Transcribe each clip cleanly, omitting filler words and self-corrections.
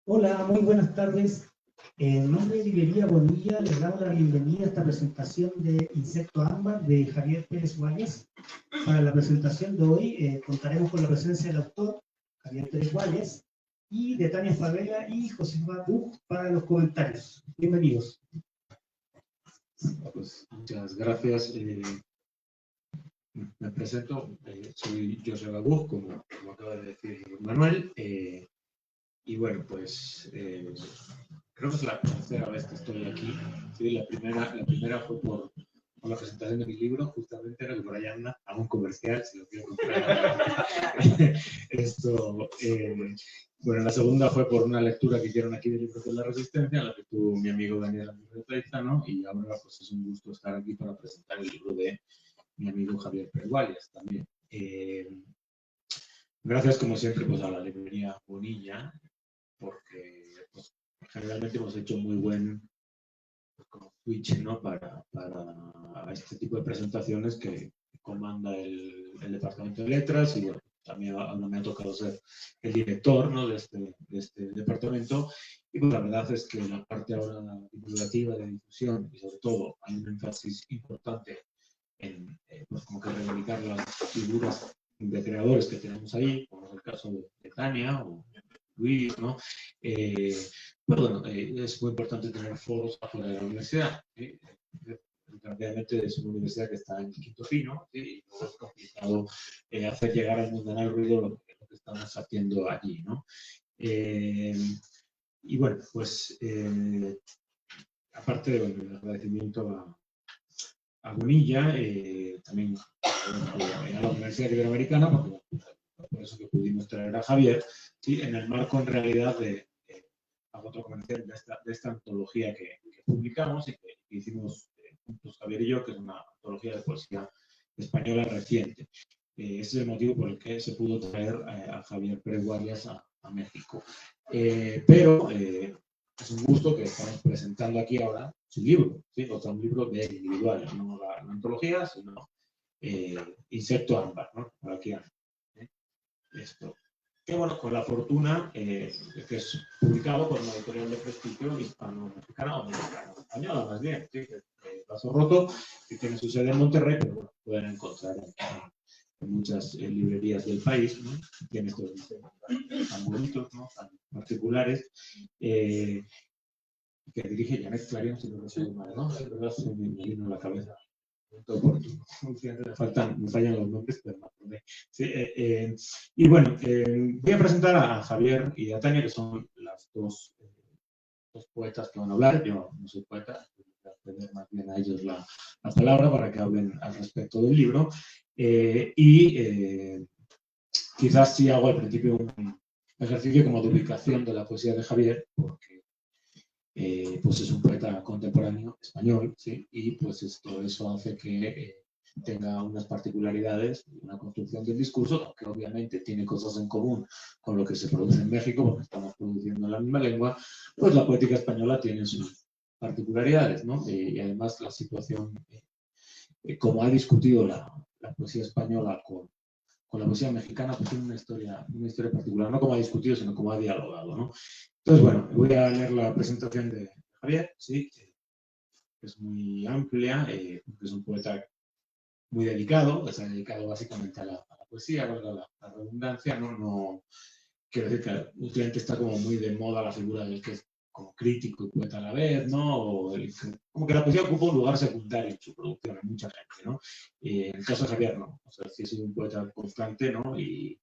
Hola, muy buenas tardes. En nombre de Librería Bonilla, les damos la bienvenida a esta presentación de Insecto Ámbar de Javier Pérez Guayas. Para la presentación de hoy contaremos con la presencia del autor Javier Pérez Guayas y de Tania Favela y Josefa Buch para los comentarios. Bienvenidos. Pues, muchas gracias. Me presento, soy Josefa Buch, como acaba de decir Manuel. Y bueno, pues creo que es la tercera vez que estoy aquí. Sí, la primera fue por la presentación de mi libro, justamente era que por ahí anda, a un comercial, si lo quiero comprar. Bueno, la segunda fue por una lectura que hicieron aquí del libro de la Resistencia, en la que tuvo mi amigo Daniel Taizano, y ahora pues es un gusto estar aquí para presentar el libro de mi amigo Javier Pérez Guayas también. Gracias, como siempre, pues a la librería Bonilla, porque pues, generalmente hemos hecho muy buen como switch, ¿no? para este tipo de presentaciones que comanda el Departamento de Letras, y bueno, también ahora me ha tocado ser el director, ¿no? de este departamento, y pues la verdad es que la parte ahora divulgativa de difusión, y sobre todo hay un énfasis importante en pues como que reivindicar las figuras de creadores que tenemos ahí, como es el caso de Tania o Luis, ¿no? Pero bueno, es muy importante tener foros afuera de la universidad. Realmente es una universidad que está en quinto fino, ¿sí? Y no es complicado hacer llegar al mundanal ruido lo que estamos haciendo allí, ¿no? Y bueno, pues aparte del agradecimiento a Bonilla, también a la Universidad Iberoamericana, porque por eso que pudimos traer a Javier, ¿sí? En el marco en realidad de otro comercial de esta antología que publicamos y que hicimos juntos Javier y yo, que es una antología de poesía española reciente. Ese es el motivo por el que se pudo traer a Javier Pérez Guayas a México. Pero es un gusto que estamos presentando aquí ahora su libro, ¿sí? O sea, un libro de individual, no la antología, sino Insecto Ámbar, ¿no? Por aquí anda. Esto. Que bueno, con la fortuna que es publicado por una editorial de prestigio hispano-mexicana o mexicana, española más bien, ¿sí? Paso Roto, que tiene su sede en Monterrey, pero bueno, pueden encontrar en muchas librerías del país, ¿no? Tiene estos diseños tan bonitos, ¿no? Tan particulares, que dirige Janet Clarion, si no recuerdo mal, ¿no? De verdad se me vino a la cabeza. Me fallan los nombres, pero me acordé. Sí, y bueno, voy a presentar a Javier y a Tania, que son las dos poetas que van a hablar. Yo no soy poeta, voy a pedir más bien a ellos la palabra para que hablen al respecto del libro. Quizás sí hago al principio un ejercicio como de ubicación de la poesía de Javier, porque pues es un poeta contemporáneo español, ¿sí? Y pues eso hace que tenga unas particularidades, una construcción del discurso, que obviamente tiene cosas en común con lo que se produce en México, porque estamos produciendo la misma lengua, pues la poética española tiene sus particularidades, ¿no? Y además la situación, como ha discutido la poesía española con la poesía mexicana, pues tiene una historia particular, no como ha discutido, sino como ha dialogado, ¿no? Entonces, bueno, voy a leer la presentación de Javier, ¿sí? Que es muy amplia, porque es un poeta muy dedicado, se ha dedicado básicamente a la poesía, valga la redundancia, no quiero decir que últimamente está como muy de moda la figura del que es como crítico y poeta a la vez, ¿no? Como que la poesía ocupa un lugar secundario en su producción, en mucha gente, ¿no? En el caso de Javier, no. O sea, sí es un poeta constante, ¿no? Y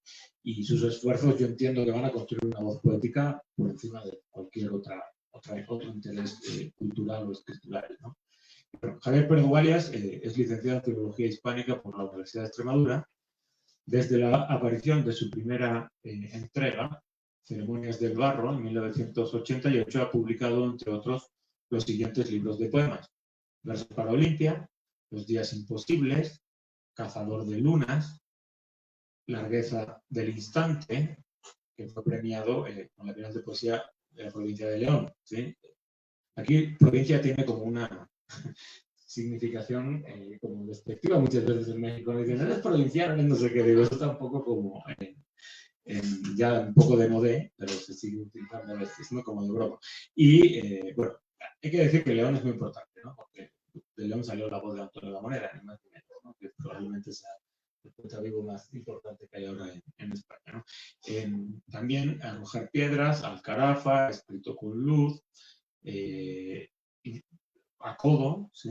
sus esfuerzos yo entiendo que van a construir una voz poética por encima de cualquier otro interés cultural o escritural, ¿no? Bueno, Javier Pérez Guayas es licenciado en Filología Hispánica por la Universidad de Extremadura. Desde la aparición de su primera entrega, Ceremonias del Barro, en 1988, ha publicado, entre otros, los siguientes libros de poemas: Versos para Olimpia, Los días imposibles, Cazador de lunas, Largueza del instante, que fue premiado con la Bienal de Poesía de la provincia de León, ¿sí? Aquí provincia tiene como una significación como despectiva muchas veces en México. Dicen, eres provinciano, no sé qué, digo, eso está un poco como ya un poco de modé, pero se sigue utilizando a veces, ¿no? Como de broma. Y, bueno, hay que decir que León es muy importante, ¿no? Porque de León salió la voz de Antonio La Moneda, ni más ni menos, ¿no? Que probablemente sea el poeta vivo más importante que hay ahora en España, ¿no? También Arrojar Piedras, Alcarafa, Escrito con Luz, y a Codo, ¿sí?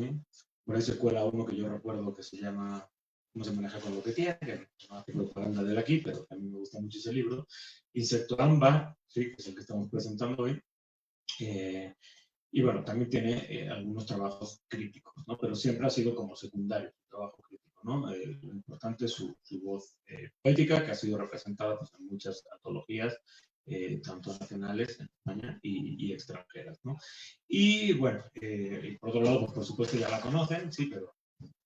Por ahí se cuela uno que yo recuerdo que se llama No se maneja con lo que tiene, que no hace propaganda de él aquí, pero a mí me gusta mucho ese libro. Insecto Ámbar, ¿sí? Que es el que estamos presentando hoy. Y bueno, también tiene algunos trabajos críticos, ¿no? Pero siempre ha sido como secundario su trabajo crítico, ¿no? Lo importante es su voz poética, que ha sido representada pues, en muchas antologías, tanto nacionales en España y extranjeras, ¿no? Y bueno, por otro lado, pues, por supuesto ya la conocen, sí, pero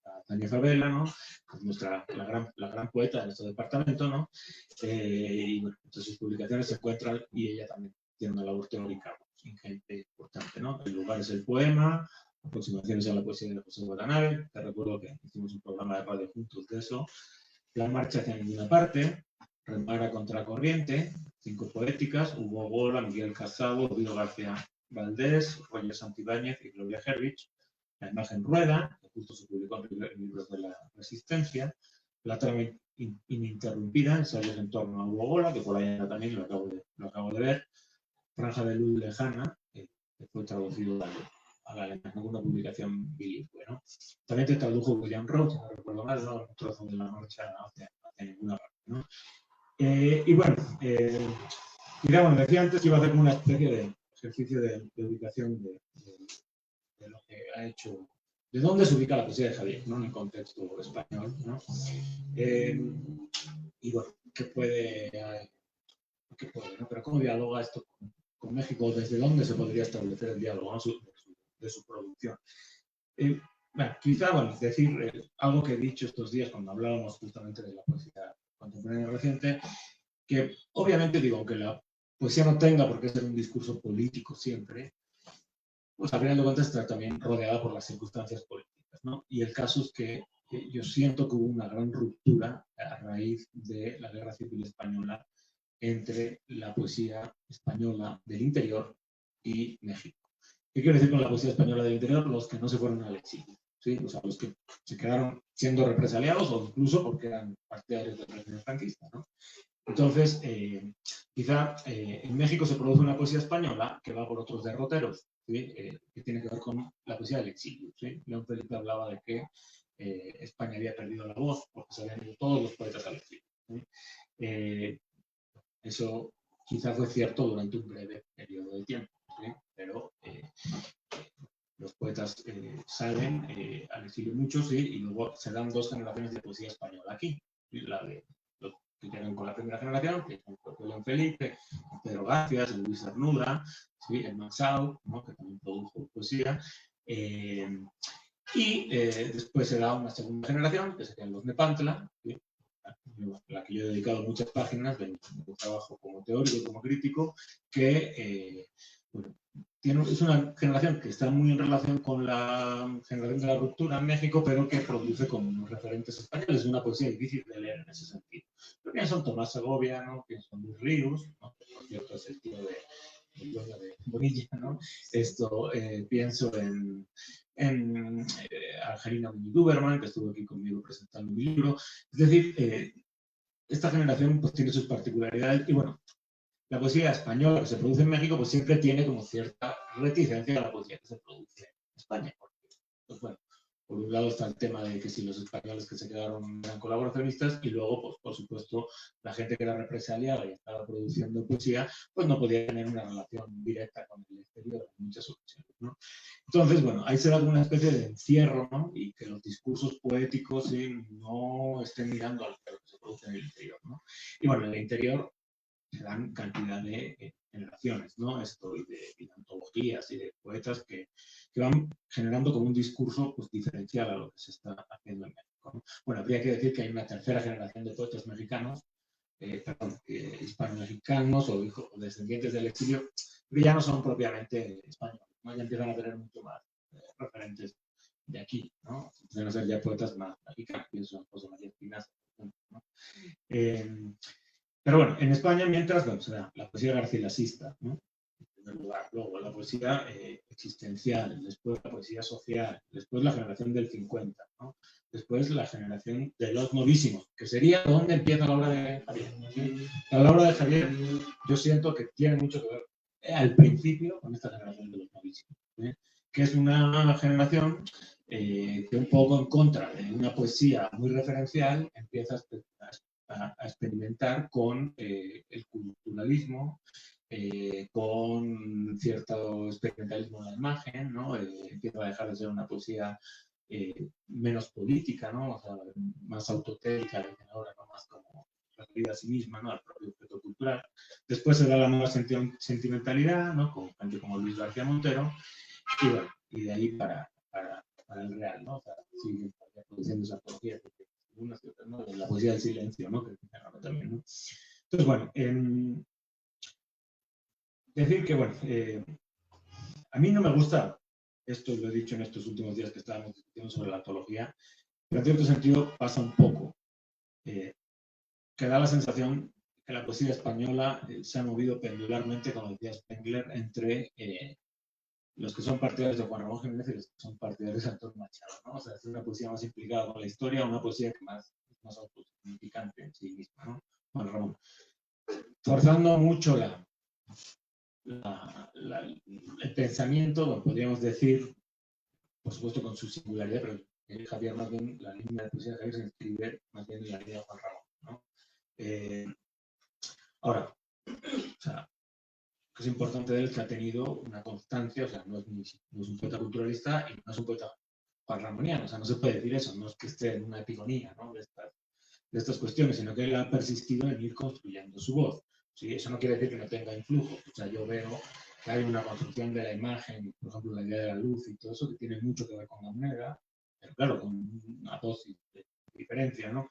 a Tania Favela, ¿no? Pues la gran poeta de nuestro departamento, ¿no? Y bueno, entonces sus publicaciones se encuentran y ella también tiene una labor teórica ingente importante, ¿no? El lugar es el poema, aproximaciones a la poesía de José Guadanare, te recuerdo que hicimos un programa de radio juntos de eso, La marcha hacia ninguna parte, Remar a contracorriente, 5 poéticas, Hugo Gola, Miguel Casado, Guido García Valdés, Roger Santibáñez y Gloria Herwich, La imagen rueda, que justo se publicó en libros de la Resistencia, La trama ininterrumpida, ensayos en torno a Hugo Gola, que por ahí también lo acabo de ver, Franja de luz lejana, que fue traducido al alemán, una publicación bilingüe, ¿no? También te tradujo William Rowe, si no recuerdo mal, ¿no? Un trozo de la marcha hacia ninguna parte, ¿no? Y bueno, digamos, decía antes que iba a hacer una especie de ejercicio de ubicación de lo que ha hecho, de dónde se ubica la poesía de Javier, ¿no? En el contexto español, ¿no? Y bueno, ¿qué puede, ¿no? Pero cómo dialoga esto con México? ¿Desde dónde se podría establecer el diálogo, ¿no? de su producción? Bueno, quizá, bueno, decir algo que he dicho estos días cuando hablábamos justamente de la poesía contemporánea reciente, que obviamente digo, aunque la poesía no tenga por qué ser un discurso político siempre, pues al final de cuentas está también rodeada por las circunstancias políticas, ¿no? Y el caso es que yo siento que hubo una gran ruptura a raíz de la Guerra Civil Española entre la poesía española del interior y México. ¿Qué quiero decir con la poesía española del interior? Los que no se fueron al exilio, ¿sí? O sea, los que se quedaron siendo represaliados o incluso porque eran partidarios del régimen franquista, ¿no? Entonces, quizá en México se produce una poesía española que va por otros derroteros, ¿sí? Que tiene que ver con la poesía del exilio, ¿sí? León Felipe hablaba de que España había perdido la voz porque se habían ido todos los poetas al exilio, ¿sí? Eso quizá fue cierto durante un breve periodo de tiempo, ¿sí? Pero los poetas salen al exilio muchos, ¿sí? Y luego se dan 2 generaciones de poesía española aquí, ¿sí? La de los que quedan con la primera generación, que son León Felipe, Pedro García, Luis Cernuda, ¿sí? El Mansau, ¿no? Que también produjo poesía. Después se da una segunda generación, que serían los Nepantla, ¿sí? La que yo he dedicado muchas páginas de mi trabajo como teórico y como crítico, que bueno, es una generación que está muy en relación con la generación de la ruptura en México, pero que produce como unos referentes españoles, una poesía difícil de leer en ese sentido. Pero pienso en Tomás Segovia, ¿no? Pienso en Luis Ríos, ¿no? Que por cierto es el tío del dueño de Bonilla, ¿no? Pienso en Angelina Duberman, que estuvo aquí conmigo presentando mi libro. Es decir, esta generación pues tiene sus particularidades y bueno, la poesía española que se produce en México pues siempre tiene como cierta reticencia a la poesía que se produce en España. Porque, pues bueno, por un lado está el tema de que si los españoles que se quedaron eran colaboracionistas y luego, pues por supuesto, la gente que era represaliada y estaba produciendo poesía, pues no podía tener una relación directa con el exterior en muchas ocasiones, ¿no? Entonces, bueno, ahí se da una especie de encierro, ¿no? Y que los discursos poéticos ¿sí? no estén mirando a lo que se produce en el interior, ¿no? Y bueno, en el interior se dan cantidad de generaciones, ¿no? Y de antologías y de poetas que van generando como un discurso pues, diferencial a lo que se está haciendo en México, ¿no? Bueno, habría que decir que hay una tercera generación de poetas mexicanos, hispano-mexicanos o descendientes del exilio, que ya no son propiamente españoles, ¿no? Ya empiezan a tener mucho más referentes de aquí, ¿no? Empiezan a ser ya poetas más mexicanos, pienso en José María Espinaza, por ejemplo, ¿no? Pero bueno, en España, mientras, bueno, será la poesía garcilasista, ¿no? En primer lugar, luego la poesía existencial, después la poesía social, después la generación del 50, ¿no? Después la generación de los novísimos, que sería donde empieza la obra de Javier. ¿Sí? La obra de Javier, yo siento que tiene mucho que ver al principio con esta generación de los novísimos, ¿sí? Que es una generación que un poco en contra de una poesía muy referencial empieza a experimentar con el culturalismo, con cierto experimentalismo de la imagen, ¿no? Empieza a dejar de ser una poesía menos política, ¿no? O sea, más autotélica, ahora, ¿no? Más como referida a sí misma, ¿no? Al propio objeto cultural. Después se da la nueva sentimentalidad, ¿no? Con gente como Luis García Montero, y bueno, y de ahí para el real, ¿no? O sea, sigue produciendo esa poesía, porque unas y otras, ¿no? La poesía del silencio, ¿no? Que también, ¿no? Entonces, bueno, decir que, bueno, a mí no me gusta, esto lo he dicho en estos últimos días que estábamos discutiendo sobre la antología, pero en cierto sentido pasa un poco, que da la sensación que la poesía española se ha movido pendularmente, como decía Spengler, entre los que son partidarios de Juan Ramón Jiménez y los que son partidarios de Antonio Machado, ¿no? O sea, es una poesía más implicada con la historia, una poesía que más autosignificante en sí misma, ¿no? Juan Ramón. Forzando mucho el pensamiento, podríamos decir, por supuesto con su singularidad, pero Javier más bien, la línea de poesía de Javier se inscribe más bien en la línea de Juan Ramón, ¿no? Ahora, o sea, que es importante de él que ha tenido una constancia, o sea, no es un poeta culturalista y no es un poeta juanramoniano, o sea, no se puede decir eso, no es que esté en una epigonía, ¿no? de estas cuestiones, sino que él ha persistido en ir construyendo su voz. ¿Sí? Eso no quiere decir que no tenga influjo, o sea, yo veo que hay una construcción de la imagen, por ejemplo, la idea de la luz y todo eso, que tiene mucho que ver con la moneda, pero claro, con una dosis de diferencia, ¿no?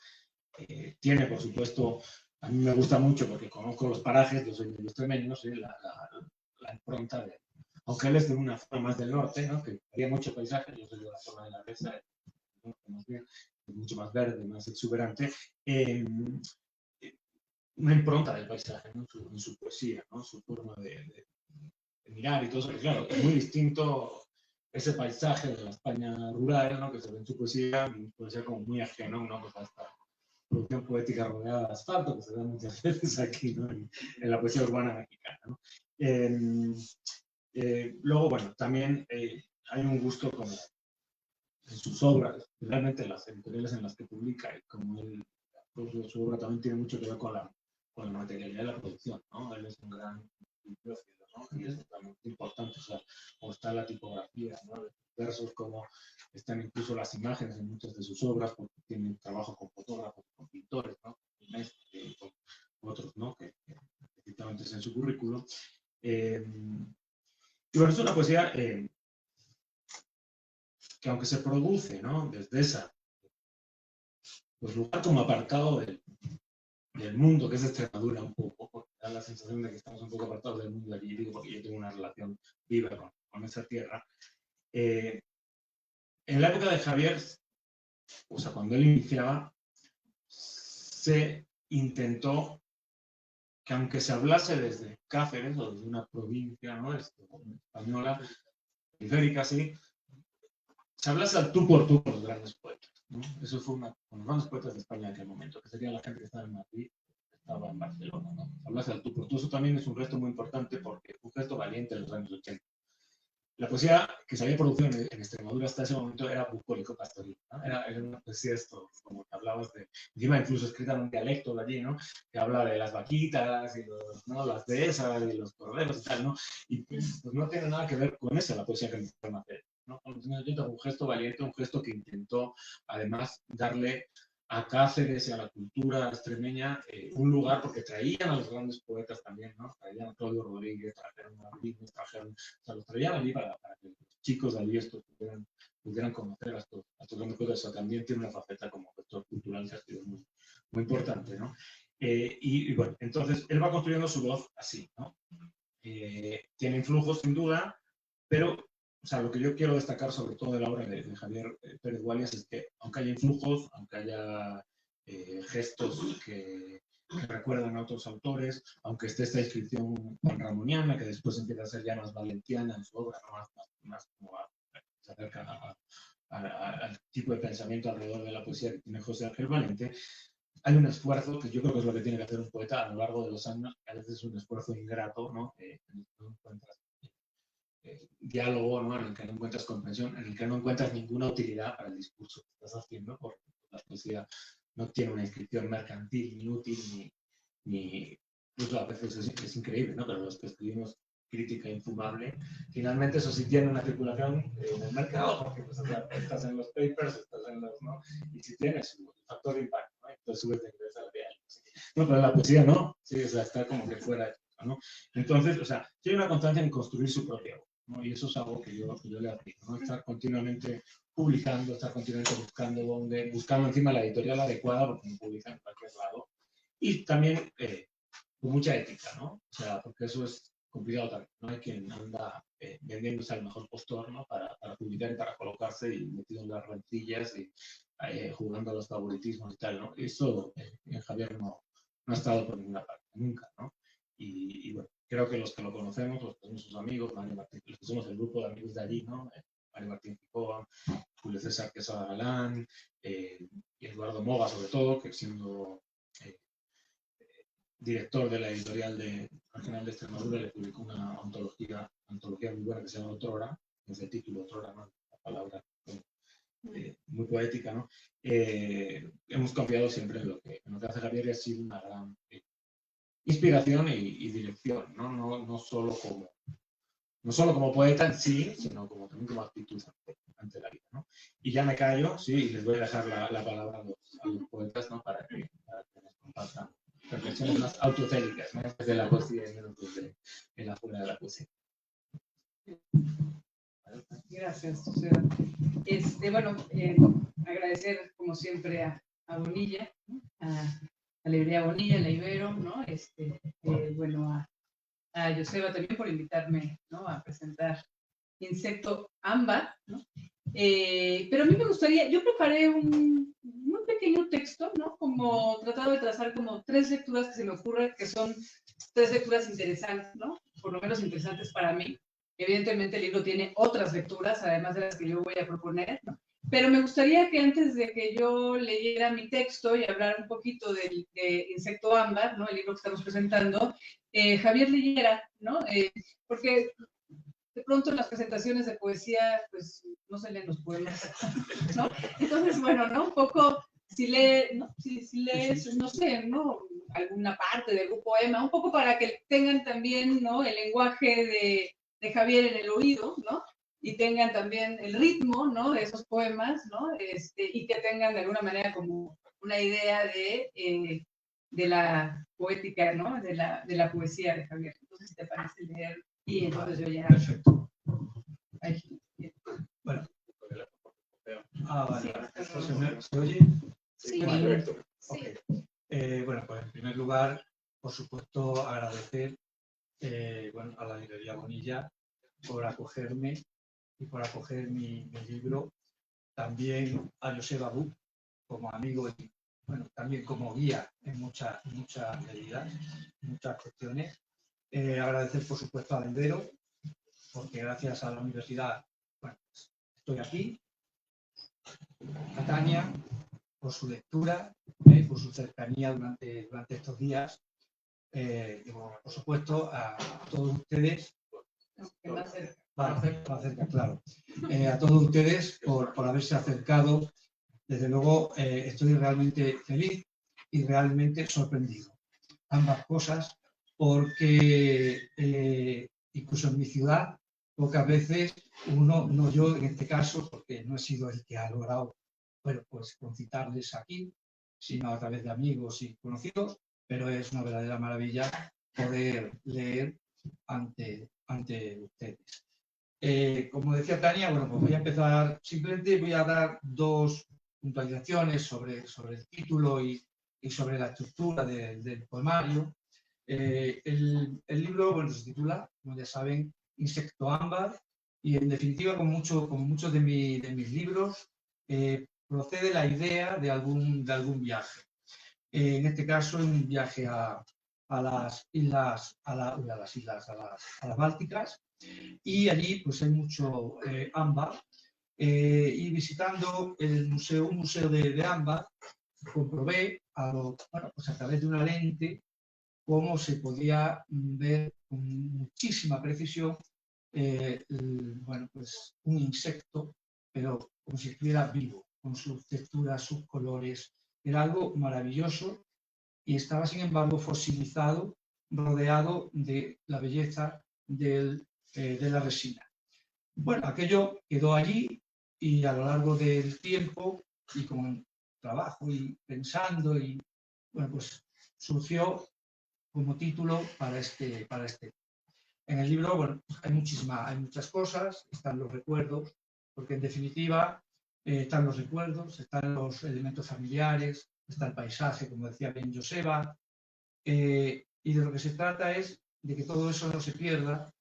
Tiene, por supuesto, a mí me gusta mucho porque conozco los parajes, yo soy de los extremeños, la impronta de, aunque él es de una zona más del norte, ¿no? Que había mucho paisaje, yo soy de la zona de la Besa, ¿no? Más bien, mucho más verde, más exuberante, una impronta del paisaje, ¿no? En su poesía, ¿no? Su forma de mirar y todo eso, claro, es muy distinto ese paisaje de la España rural, ¿no? Que se ve en su poesía, puede ser como muy ajeno, ¿no? Pues hasta producción poética rodeada de asfalto, que se da muchas veces aquí, ¿no? en la poesía urbana mexicana, ¿no? Luego, bueno, también hay un gusto como en sus obras, realmente las editoriales en las que publica, y como él, pues, su obra también tiene mucho que ver con la materialidad de la producción, ¿no? Él es un gran bibliófilo, ¿no? Y es también importante, o sea, como está la tipografía, ¿no? De versos, como están incluso las imágenes en muchas de sus obras, porque tiene trabajo con fotógrafos, con pintores, ¿no? Con otros, ¿no? Que efectivamente es en su currículo. Y bueno, es una poesía que aunque se produce, ¿no? Desde esa, pues lugar como apartado del mundo, que es Extremadura un poco, porque da la sensación de que estamos un poco apartados del mundo allí, digo, porque yo tengo una relación viva con esa tierra. En la época de Javier, o sea, cuando él iniciaba, se intentó que aunque se hablase desde Cáceres o desde una provincia, ¿no? Española, periférica, sí, se hablase al tú por tú con los grandes poetas, ¿no? Eso fue con los grandes poetas de España en aquel momento, que sería la gente que estaba en Madrid, que estaba en Barcelona, ¿no? Se hablase al tú por tú. Eso también es un gesto muy importante porque un gesto valiente en los años 80. La poesía que se había producido en Extremadura hasta ese momento era bucólico pastoril, ¿no? Era una poesía esto, como que hablabas de, encima incluso escrita en un dialecto de allí, ¿no? Que habla de las vaquitas y ¿no? Las dehesas y los corderos y tal, ¿no? Y pues no tiene nada que ver con eso la poesía que empezaron a hacer, ¿no? Un gesto valiente, un gesto que intentó además darle a Cáceres y a la cultura extremeña un lugar, porque traían a los grandes poetas también, ¿no? Traían a Claudio Rodríguez, trajeron a Rodríguez, trajeron, o sea, los traían allí para que los chicos de allí estos pudieran conocer a estos grandes poetas. O sea, también tiene una faceta como gestor cultural que ha sido muy, muy importante, ¿no? Y bueno, entonces él va construyendo su voz así, ¿no? Tiene influjos sin duda, pero o sea, lo que yo quiero destacar sobre todo de la obra de Javier Pérez Gualias es que aunque haya influjos, aunque haya gestos que que recuerdan a otros autores, aunque esté esta inscripción panramoniana, que después empieza a ser ya más valentiana en su obra, ¿no? más como se acerca al tipo de pensamiento alrededor de la poesía que tiene José Ángel Valente. Hay un esfuerzo que yo creo que es lo que tiene que hacer un poeta a lo largo de los años, que a veces es un esfuerzo ingrato, ¿no? En el que no encuentras diálogo, ¿no? En el que no encuentras comprensión, en el que no encuentras ninguna utilidad para el discurso que estás haciendo, porque la poesía no tiene una inscripción mercantil, ni útil, ni incluso a veces es increíble, ¿no? Pero los que escribimos crítica infumable, finalmente eso sí tiene una circulación en el mercado, porque pues, estás en los papers, estás en los, ¿no? Y si tienes un factor de impacto, ¿no? Entonces subes de ingreso a la real. No, pero la poesía no, sí, o sea, está como que fuera de eso, ¿no? Entonces, o sea, tiene una constancia en construir su propia obra, ¿no? Y eso es algo que yo le aplico, ¿no? Estar continuamente publicando, estar continuamente buscando encima la editorial adecuada, porque no publican en cualquier lado. Y también con mucha ética, ¿no? O sea, porque eso es complicado también. No hay quien anda vendiéndose al mejor postor, ¿no? Para publicar y para colocarse y metido en las rencillas y jugando a los favoritismos y tal, ¿no? Eso en Javier no ha estado por ninguna parte, nunca, ¿no? Y bueno, creo que los que lo conocemos, los que somos sus amigos, Mario Martín, los que somos el grupo de amigos de allí, ¿no? Mario Martín Fijó, Julio César Quesada Galán, y Eduardo Moga, sobre todo, que siendo director de la editorial regional de Extremadura, le publicó una antología muy buena que se llama Otrora, es el título Otrora, ¿no? La palabra muy poética, ¿no? Hemos confiado siempre en lo que hace Javier y ha sido una gran inspiración y dirección, ¿no? No solo como poeta en sí, sino también como actitud ante la vida, ¿no? Y ya me callo, sí, y les voy a dejar la palabra a los poetas, ¿no? Para que nos compartan reflexiones más autocélicas, ¿no? Desde la poesía y menos desde la fuera de la poesía. Gracias, José. Bueno, agradecer como siempre a Bonilla, ¿no? a Librería Bonilla, la Ibero, ¿no? Bueno, a Joseba también por invitarme, ¿no? A presentar Insecto Ámbar, ¿no? Pero a mí me gustaría, yo preparé un pequeño texto, ¿no? Como tratado de trazar como 3 lecturas que se me ocurren, que son 3 lecturas interesantes, ¿no? Por lo menos interesantes para mí. Evidentemente el libro tiene otras lecturas, además de las que yo voy a proponer, ¿no? Pero me gustaría que antes de que yo leyera mi texto y hablar un poquito de Insecto Ámbar, ¿no? El libro que estamos presentando, Javier leyera, ¿no? Porque de pronto en las presentaciones de poesía, pues no se leen los poemas, ¿no? Entonces, bueno, ¿no? Un poco, si lees, no sé, ¿no? Alguna parte de algún poema, un poco para que tengan también, ¿no? El lenguaje de Javier en el oído, ¿no? Y tengan también el ritmo, ¿no? De esos poemas, ¿no? Y que tengan de alguna manera como una idea de la poética, ¿no? De la poesía de Javier. Entonces, si te parece leer, y entonces yo ya... Perfecto. Bueno. Vale. ¿Se oye? Sí. Perfecto. Okay. Bueno, pues en primer lugar, por supuesto, agradecer a la Librería Bonilla por acogerme y por acoger mi libro. También a Joseba Buch como amigo y también como guía en muchas medidas, muchas cuestiones. Agradecer, por supuesto, a Lendero, porque gracias a la universidad estoy aquí. A Tania, por su lectura, por su cercanía durante estos días. Y, por supuesto, a todos ustedes. Más cerca, claro. A todos ustedes por haberse acercado. Desde luego, estoy realmente feliz y realmente sorprendido. Ambas cosas, porque incluso en mi ciudad, pocas veces no yo en este caso, porque no he sido el que ha logrado, pues concitarles aquí, sino a través de amigos y conocidos, pero es una verdadera maravilla poder leer ante ustedes. Como decía Tania, pues voy a empezar, simplemente voy a dar 2 puntualizaciones sobre el título y sobre la estructura del poemario. El libro, se titula, como ya saben, Insecto Ámbar, y en definitiva, como muchos de mis libros, procede la idea de algún viaje. en este caso en un viaje a las islas, a las Bálticas, y allí pues hay mucho ámbar, y visitando un museo de ámbar, comprobé pues a través de una lente cómo se podía ver con muchísima precisión pues un insecto, pero como si estuviera vivo, con sus texturas, sus colores. Era algo maravilloso y estaba, sin embargo, fosilizado, rodeado de la belleza de la resina. Bueno, aquello quedó allí y a lo largo del tiempo y con trabajo y pensando, y bueno, pues surgió como título para este. En el libro, bueno, hay muchas cosas, están los recuerdos, porque en definitiva están los recuerdos, están los elementos familiares, está el paisaje, como decía bien Joseba, y de lo que se trata es de que todo eso no se pierda,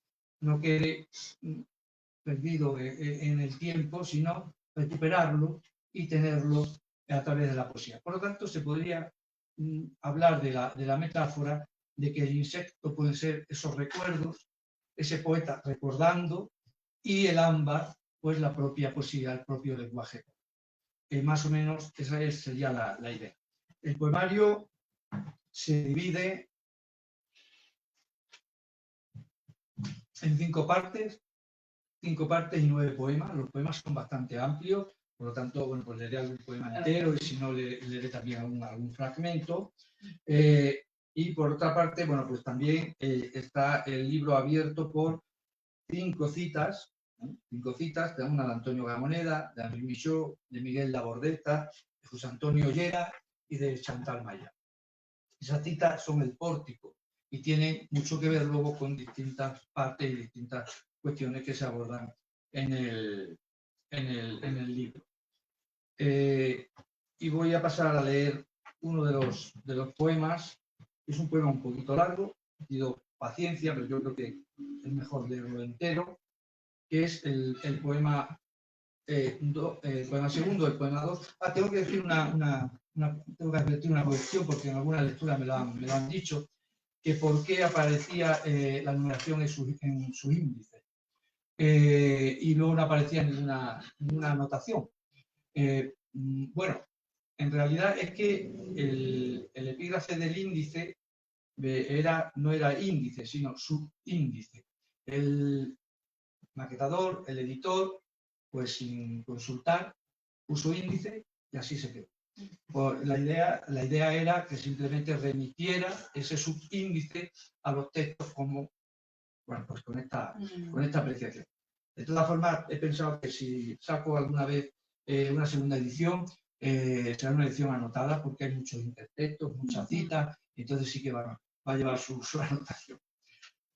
no quede perdido en el tiempo, sino recuperarlo y tenerlo a través de la poesía. Por lo tanto, se podría hablar de la metáfora de que el insecto pueden ser esos recuerdos, ese poeta recordando, y el ámbar, pues la propia poesía, el propio lenguaje. Más o menos esa sería la idea. El poemario se divide en 5 partes y 9 poemas. Los poemas son bastante amplios, por lo tanto, bueno, pues leeré algún poema entero y si no, leeré también algún fragmento. Y por otra parte, bueno, pues también está el libro abierto por 5 citas, ¿no? 5 citas, de una de Antonio Gamoneda, de Henri Michaud, de Miguel Labordeta, de José Antonio Ollera y de Chantal Maya. Esas citas son el pórtico y tienen mucho que ver luego con distintas partes y distintas cuestiones que se abordan en el libro. Y voy a pasar a leer uno de los poemas. Es un poema un poquito largo, pido paciencia, pero yo creo que es mejor leerlo entero, que es el poema segundo, el poema 2. Tengo que decir tengo que advertir una cuestión, porque en alguna lectura me lo han dicho, que por qué aparecía la numeración en su índice. Y luego no aparecía ninguna anotación. Bueno, en realidad es que el epígrafe del índice no era índice, sino subíndice. El maquetador, el editor, pues sin consultar, puso índice y así se quedó. Pues la idea era que simplemente remitiera ese subíndice a los textos como, bueno, pues con esta apreciación. De todas formas, he pensado que si saco alguna vez una segunda edición, será una edición anotada porque hay muchos intertextos, muchas citas, y entonces sí que va a llevar su anotación.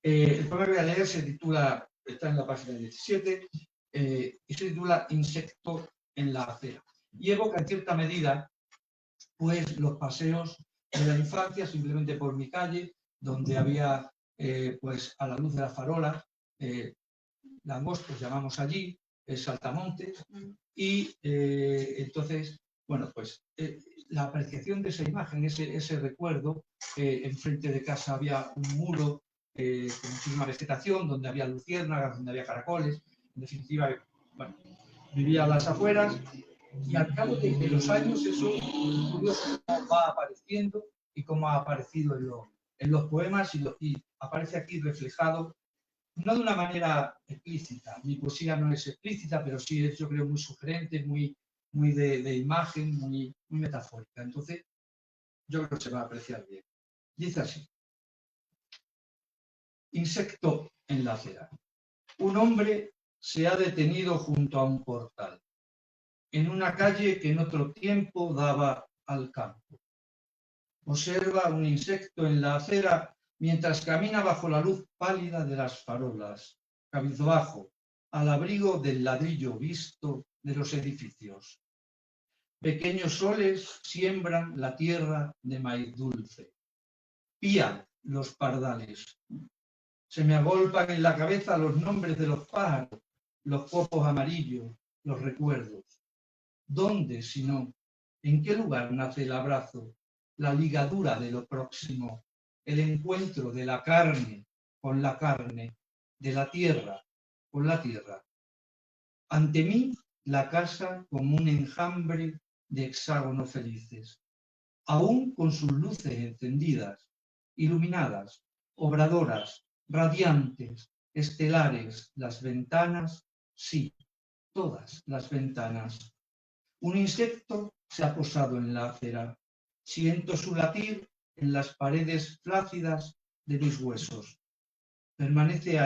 El poema que voy a leer se titula, está en la página 17, y se titula Insecto en la acera. Y evoca en cierta medida pues los paseos de la infancia, simplemente por mi calle, donde había pues a la luz de las farolas, langostos llamamos allí, saltamontes, y entonces, bueno, pues la apreciación de esa imagen, ese recuerdo, enfrente de casa había un muro con muchísima vegetación, donde había luciérnagas, donde había caracoles, en definitiva, bueno, vivía a las afueras, y al cabo de los años eso es curioso cómo va apareciendo y cómo ha aparecido en los poemas, y aparece aquí reflejado, no de una manera explícita. Mi poesía no es explícita, pero sí es, yo creo, muy sugerente, muy de imagen, muy metafórica. Entonces, yo creo que se va a apreciar bien. Dice así: Insecto en la acera. Un hombre se ha detenido junto a un portal, en una calle que en otro tiempo daba al campo. Observa un insecto en la acera mientras camina bajo la luz pálida de las farolas, cabizbajo, al abrigo del ladrillo visto de los edificios. Pequeños soles siembran la tierra de maíz dulce. Pían los pardales. Se me agolpan en la cabeza los nombres de los pájaros, los copos amarillos, los recuerdos. ¿Dónde, si no? ¿En qué lugar nace el abrazo? la ligadura de lo próximo, el encuentro de la carne con la carne, de la tierra con la tierra. Ante mí, la casa como un enjambre de hexágonos felices, aún con sus luces encendidas, iluminadas, obradoras, radiantes, estelares, las ventanas, sí, todas las ventanas. Un insecto se ha posado en la acera. Siento su latir en las paredes flácidas de mis huesos. Permanecí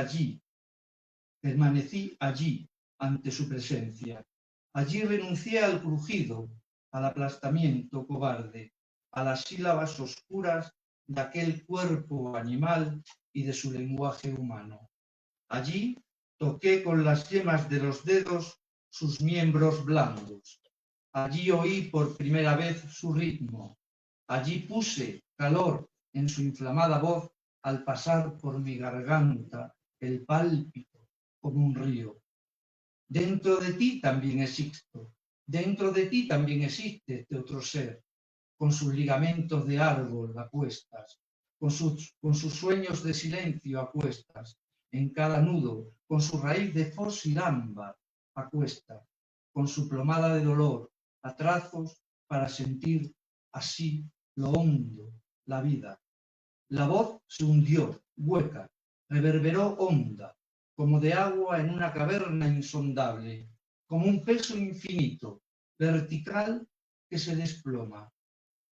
allí ante su presencia. Allí renuncié al crujido, al aplastamiento cobarde, a las sílabas oscuras de aquel cuerpo animal y de su lenguaje humano. Allí toqué con las yemas de los dedos sus miembros blandos. Allí oí por primera vez su ritmo. Allí puse calor en su inflamada voz al pasar por mi garganta el pálpito como un río. Dentro de ti también existo. Dentro de ti también existe este otro ser, con sus ligamentos de árbol a cuestas, con sus sueños de silencio a cuestas, en cada nudo, con su raíz de fósil ámbar a cuestas, con su plomada de dolor a trazos para sentir así lo hondo, la vida. La voz se hundió, hueca, reverberó honda, como de agua en una caverna insondable, como un peso infinito, vertical que se desploma.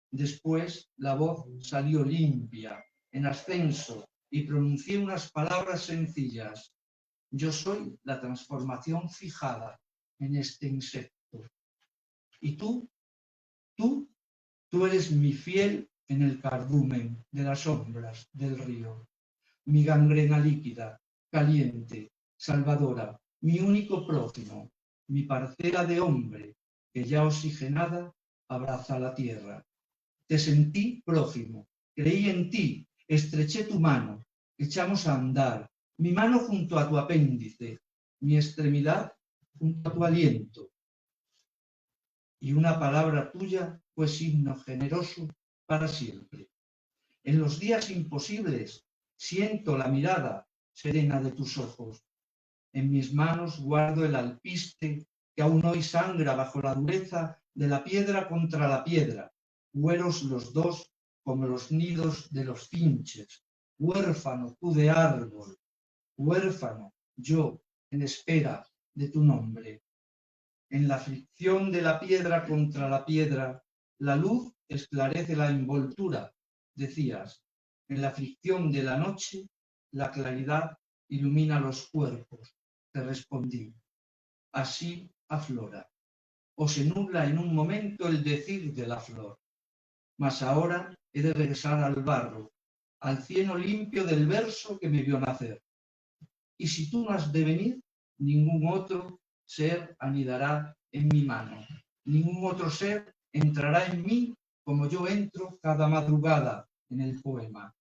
Después la voz salió limpia, en ascenso, y pronuncié unas palabras sencillas. Yo soy la transformación fijada en este insecto. Y tú eres mi fiel en el cardumen de las sombras del río, mi gangrena líquida, caliente, salvadora, mi único prójimo, mi parcela de hombre, que ya oxigenada abraza la tierra. Te sentí prójimo, creí en ti, estreché tu mano, echamos a andar, mi mano junto a tu apéndice, mi extremidad junto a tu aliento. Y una palabra tuya fue signo generoso para siempre. En los días imposibles siento la mirada serena de tus ojos. En mis manos guardo el alpiste que aún hoy sangra bajo la dureza de la piedra contra la piedra, hueros los dos como los nidos de los finches, huérfano tú de árbol, huérfano yo en espera de tu nombre. En la fricción de la piedra contra la piedra, la luz esclarece la envoltura, decías. En la fricción de la noche, la claridad ilumina los cuerpos, te respondí. Así aflora. O se nubla en un momento el decir de la flor. Mas ahora he de regresar al barro, al cielo limpio del verso que me vio nacer. Y si tú no has de venir, ningún otro ser anidará en mi mano. Ningún otro ser entrará en mí como yo entro cada madrugada en el poema.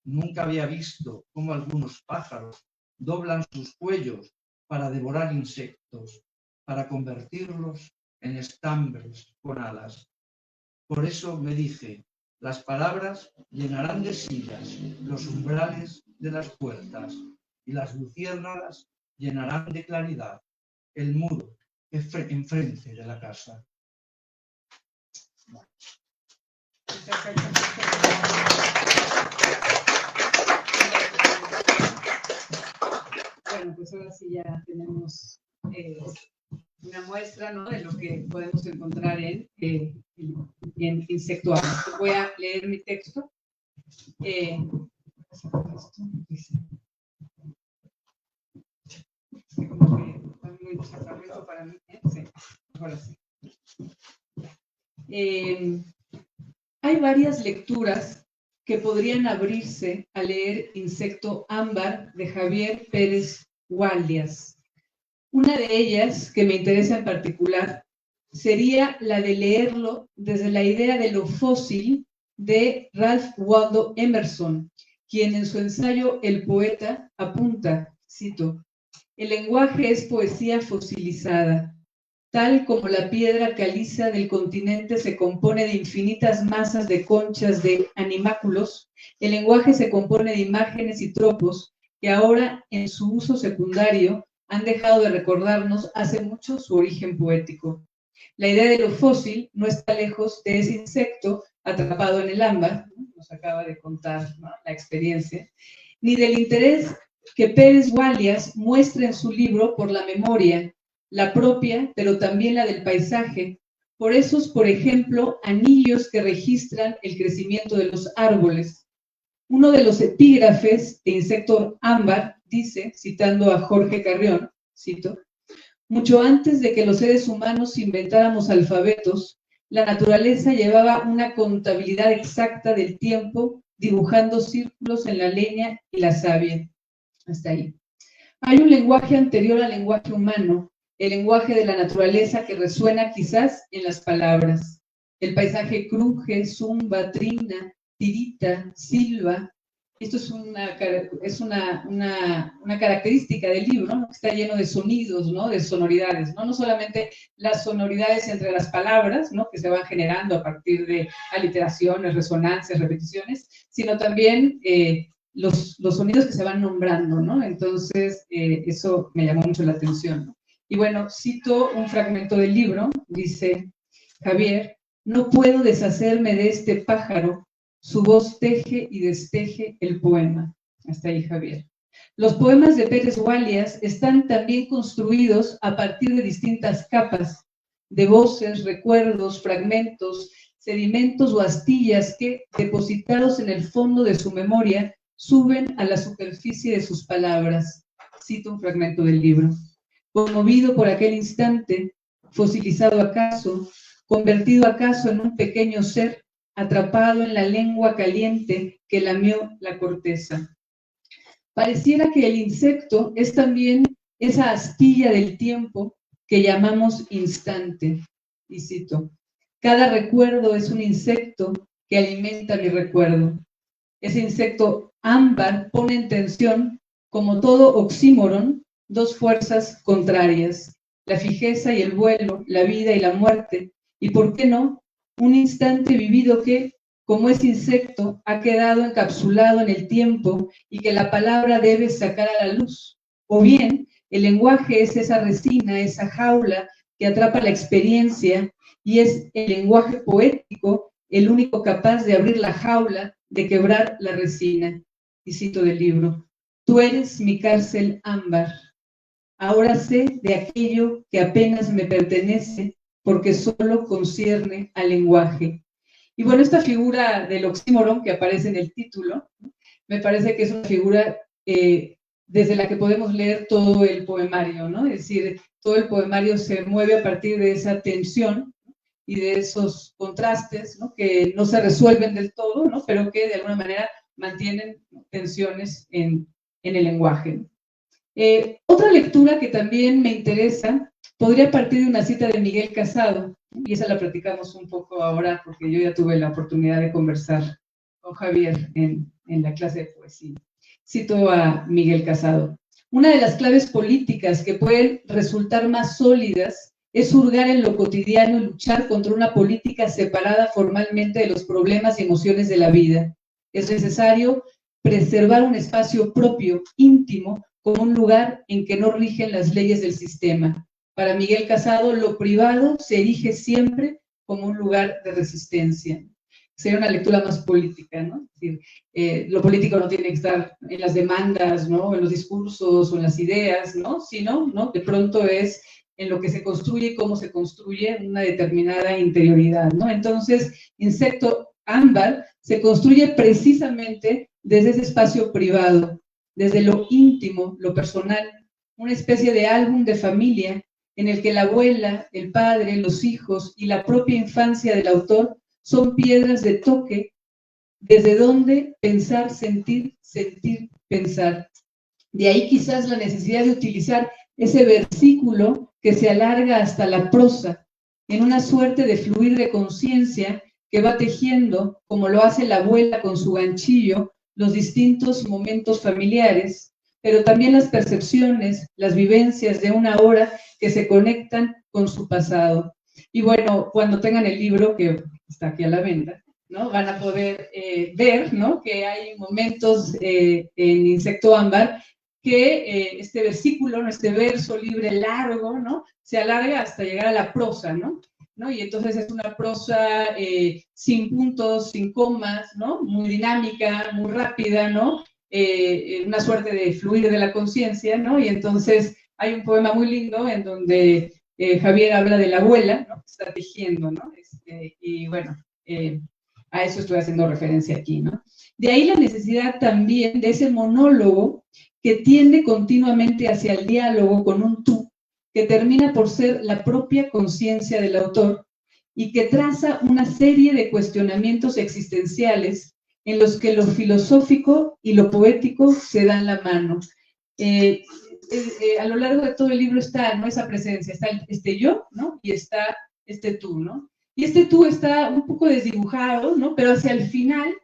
Nunca había visto cómo algunos pájaros doblan sus cuellos para devorar insectos, para convertirlos en estambres con alas. Por eso me dije, las palabras llenarán de sillas los umbrales de las puertas y las luciérnagas llenarán de claridad el muro enfrente de la casa. Bueno, pues ahora sí ya tenemos una muestra, ¿no?, de lo que podemos encontrar en Insecto Ámbar. Voy a leer mi texto. Como que está muy desarrollado para mí. Sí, ahora sí. Hay varias lecturas que podrían abrirse a leer Insecto Ámbar de Javier Pérez Gualdias. Una de ellas, que me interesa en particular, sería la de leerlo desde la idea de lo fósil de Ralph Waldo Emerson, quien en su ensayo El poeta apunta, cito, el lenguaje es poesía fosilizada. Tal como la piedra caliza del continente se compone de infinitas masas de conchas de animáculos, el lenguaje se compone de imágenes y tropos que ahora, en su uso secundario, han dejado de recordarnos hace mucho su origen poético. La idea de lo fósil no está lejos de ese insecto atrapado en el ámbar, ¿no? Nos acaba de contar, ¿no?, la experiencia, ni del interés que Pérez Gualias muestra en su libro por la memoria, la propia, pero también la del paisaje, por esos, por ejemplo, anillos que registran el crecimiento de los árboles. Uno de los epígrafes de Insecto Ámbar dice, citando a Jorge Carrión, cito, mucho antes de que los seres humanos inventáramos alfabetos, la naturaleza llevaba una contabilidad exacta del tiempo, dibujando círculos en la leña y la savia. Hasta ahí. Hay un lenguaje anterior al lenguaje humano, el lenguaje de la naturaleza que resuena quizás en las palabras. El paisaje cruje, zumba, trina, tirita, silba. Esto es una característica del libro, ¿no?, que está lleno de sonidos, ¿no?, de sonoridades, ¿no? No solamente las sonoridades entre las palabras, ¿no?, que se van generando a partir de aliteraciones, resonancias, repeticiones, sino también los sonidos que se van nombrando, ¿no? Entonces, eso me llamó mucho la atención, ¿no? Y bueno, cito un fragmento del libro, dice Javier, no puedo deshacerme de este pájaro, su voz teje y desteje el poema. Hasta ahí, Javier. Los poemas de Pérez Gualias están también construidos a partir de distintas capas, de voces, recuerdos, fragmentos, sedimentos o astillas que, depositados en el fondo de su memoria, suben a la superficie de sus palabras. Cito un fragmento del libro. Conmovido por aquel instante, fosilizado acaso, convertido acaso en un pequeño ser, atrapado en la lengua caliente que lamió la corteza. Pareciera que el insecto es también esa astilla del tiempo que llamamos instante. Y cito, cada recuerdo es un insecto que alimenta mi recuerdo. Ese insecto ámbar pone en tensión, como todo oxímoron, dos fuerzas contrarias, la fijeza y el vuelo, la vida y la muerte, y ¿por qué no? Un instante vivido que, como ese insecto, ha quedado encapsulado en el tiempo y que la palabra debe sacar a la luz. O bien, el lenguaje es esa resina, esa jaula que atrapa la experiencia y es el lenguaje poético el único capaz de abrir la jaula, de quebrar la resina. Y cito del libro, tú eres mi cárcel ámbar. Ahora sé de aquello que apenas me pertenece porque solo concierne al lenguaje. Y bueno, esta figura del oxímoron que aparece en el título, me parece que es una figura desde la que podemos leer todo el poemario, ¿no? Es decir, todo el poemario se mueve a partir de esa tensión y de esos contrastes, ¿no?, que no se resuelven del todo, ¿no?, pero que de alguna manera mantienen tensiones en el lenguaje. Otra lectura que también me interesa podría partir de una cita de Miguel Casado, y esa la platicamos un poco ahora porque yo ya tuve la oportunidad de conversar con Javier en la clase de poesía. Cito a Miguel Casado. Una de las claves políticas que pueden resultar más sólidas es hurgar en lo cotidiano y luchar contra una política separada formalmente de los problemas y emociones de la vida. Es necesario preservar un espacio propio, íntimo, como un lugar en que no rigen las leyes del sistema. Para Miguel Casado, lo privado se erige siempre como un lugar de resistencia. Sería una lectura más política, ¿no? Es decir, lo político no tiene que estar en las demandas, ¿no?, en los discursos o en las ideas, ¿no?, sino, ¿no?, de pronto es en lo que se construye y cómo se construye una determinada interioridad, ¿no? Entonces, Insecto Ámbar se construye precisamente desde ese espacio privado, desde lo íntimo, lo personal, una especie de álbum de familia en el que la abuela, el padre, los hijos y la propia infancia del autor son piedras de toque desde donde pensar, sentir, sentir, pensar. De ahí quizás la necesidad de utilizar ese versículo que se alarga hasta la prosa, en una suerte de fluir de conciencia que va tejiendo, como lo hace la abuela con su ganchillo, los distintos momentos familiares, pero también las percepciones, las vivencias de una hora que se conectan con con su pasado. Y bueno, cuando tengan el libro, que está aquí a la venta, ¿no? Van a poder ver, ¿no? Que hay momentos en Insecto Ámbar que este versículo, ¿no? Este verso libre largo, ¿no? Se alarga hasta llegar a la prosa, ¿no? Y entonces es una prosa sin puntos, sin comas, ¿no? Muy dinámica, muy rápida, ¿no? Una suerte de fluir de la conciencia, ¿no? Y entonces hay un poema muy lindo en donde Javier habla de la abuela, ¿no? Que está tejiendo, ¿no? Y bueno, a eso estoy haciendo referencia aquí, ¿no? De ahí la necesidad también de ese monólogo que tiende continuamente hacia el diálogo con un tú, que termina por ser la propia conciencia del autor y que traza una serie de cuestionamientos existenciales en los que lo filosófico y lo poético se dan la mano. A lo largo de todo el libro está, ¿no? Esa presencia, está este yo, ¿no? Y está este tú, ¿no? Y este tú está un poco desdibujado, ¿no? Pero hacia el final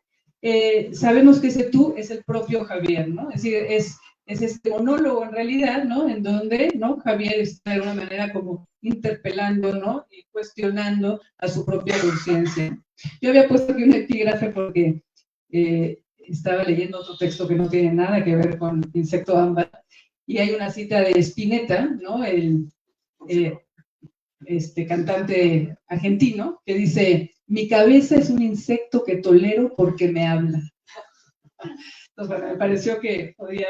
sabemos que ese tú es el propio Javier, ¿no? Es decir, es este monólogo en realidad, ¿no? En donde, ¿no? Javier está de una manera como interpelando, ¿no? Y cuestionando a su propia conciencia. Yo había puesto aquí un epígrafe porque estaba leyendo otro texto que no tiene nada que ver con Insecto Ámbar, y hay una cita de Spinetta, ¿no? El cantante argentino, que dice: mi cabeza es un insecto que tolero porque me habla. Entonces, bueno, me pareció que podía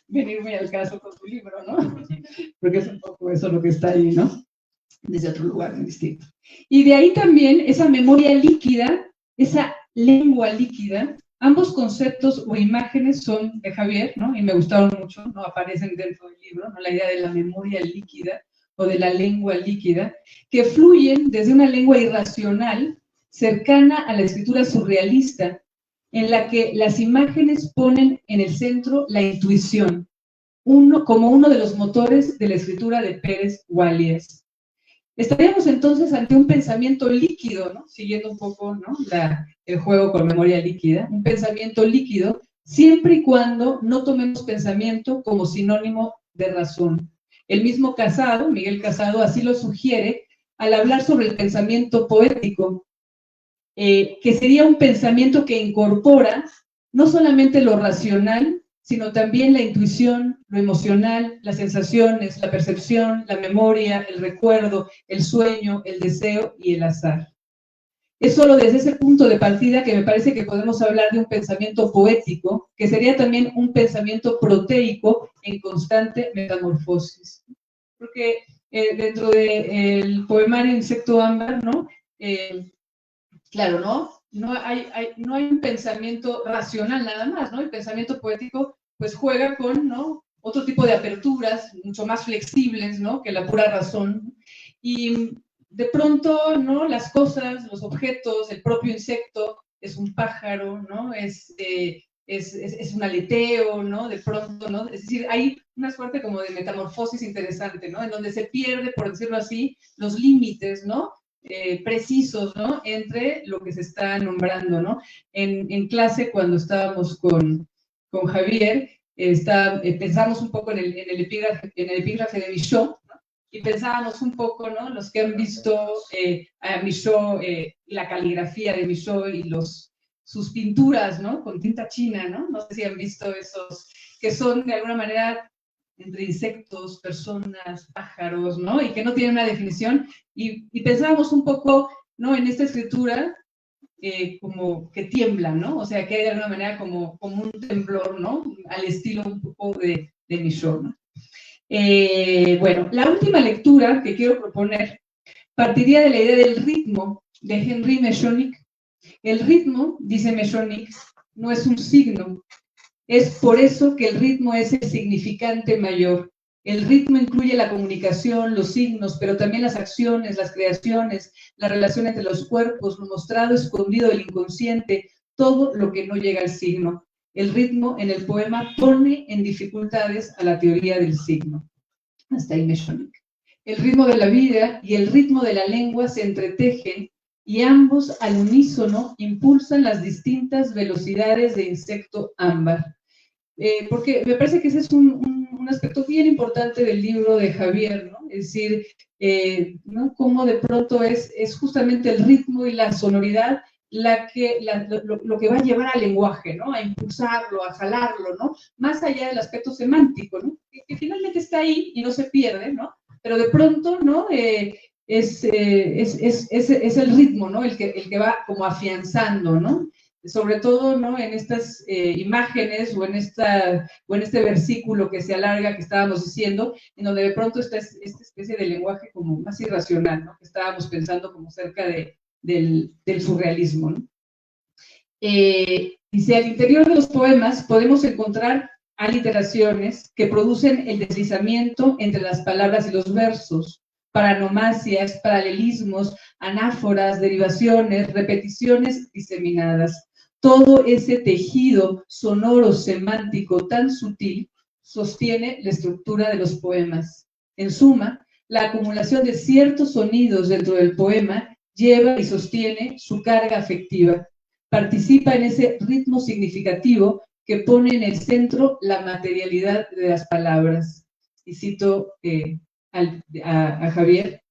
venir muy al caso con tu libro, ¿no? Porque es un poco eso lo que está ahí, ¿no? Desde otro lugar distinto. Y de ahí también esa memoria líquida, esa lengua líquida, ambos conceptos o imágenes son de Javier, ¿no? Y me gustaron mucho, ¿no? Aparecen dentro del libro, ¿no? La idea de la memoria líquida o de la lengua líquida, que fluyen desde una lengua irracional cercana a la escritura surrealista, en la que las imágenes ponen en el centro la intuición, como uno de los motores de la escritura de Pérez Gualies. Estaríamos entonces ante un pensamiento líquido, ¿no? Siguiendo un poco, ¿no? El juego con memoria líquida, un pensamiento líquido, siempre y cuando no tomemos pensamiento como sinónimo de razón. El mismo Casado, Miguel Casado, así lo sugiere al hablar sobre el pensamiento poético, que sería un pensamiento que incorpora no solamente lo racional, sino también la intuición, lo emocional, las sensaciones, la percepción, la memoria, el recuerdo, el sueño, el deseo y el azar. Es solo desde ese punto de partida que me parece que podemos hablar de un pensamiento poético, que sería también un pensamiento proteico en constante metamorfosis. Porque dentro del poemario Insecto Ámbar, ¿no? Claro, ¿no? No hay un pensamiento racional nada más, ¿no? El pensamiento poético pues juega con, ¿no? Otro tipo de aperturas mucho más flexibles, ¿no? Que la pura razón. Y de pronto, ¿no? Las cosas, los objetos, el propio insecto es un pájaro, ¿no? Es un aleteo, ¿no? De pronto, ¿no? Es decir, hay una suerte como de metamorfosis interesante, ¿no? En donde se pierde, por decirlo así, los límites, ¿no? Precisos, ¿no? Entre lo que se está nombrando, ¿no? En clase, cuando estábamos con Javier, pensamos un poco en el epígrafe de Michaud, ¿no? Y pensábamos un poco, ¿no? Los que han visto a Michaud, la caligrafía de Michaud y sus pinturas, ¿no? Con tinta china, ¿no? No sé si han visto esos, que son de alguna manera entre insectos, personas, pájaros, ¿no? Y que no tienen una definición. Y pensábamos un poco, ¿no? En esta escritura como que tiembla, ¿no? O sea, que hay de alguna manera como un temblor, ¿no? Al estilo un poco de Michaud, ¿no? Bueno, la última lectura que quiero proponer partiría de la idea del ritmo de Henri Mechonic. El ritmo, dice Mechonic, no es un signo. Es por eso que el ritmo es el significante mayor. El ritmo incluye la comunicación, los signos, pero también las acciones, las creaciones, la relación entre los cuerpos, lo mostrado, escondido del inconsciente, todo lo que no llega al signo. El ritmo en el poema pone en dificultades a la teoría del signo. Hasta ahí Mechonic. El ritmo de la vida y el ritmo de la lengua se entretejen y ambos al unísono impulsan las distintas velocidades de Insecto Ámbar. Porque me parece que ese es un un aspecto bien importante del libro de Javier, ¿no? Es decir, ¿no? Cómo de pronto es justamente el ritmo y la sonoridad lo que va a llevar al lenguaje, ¿no? A impulsarlo, a jalarlo, ¿no? Más allá del aspecto semántico, ¿no? Que finalmente está ahí y no se pierde, ¿no? Pero de pronto, ¿no? Es el ritmo, ¿no? El que va como afianzando, ¿no? Sobre todo, ¿no? En estas imágenes o en este versículo que se alarga, que estábamos diciendo, en donde de pronto está esta especie de lenguaje como más irracional, ¿no? Que estábamos pensando como cerca del surrealismo, ¿no? Dice, al interior de los poemas podemos encontrar aliteraciones que producen el deslizamiento entre las palabras y los versos, paranomasias, paralelismos, anáforas, derivaciones, repeticiones diseminadas. Todo ese tejido sonoro semántico tan sutil sostiene la estructura de los poemas. En suma, la acumulación de ciertos sonidos dentro del poema lleva y sostiene su carga afectiva. Participa en ese ritmo significativo que pone en el centro la materialidad de las palabras. Y cito a Javier: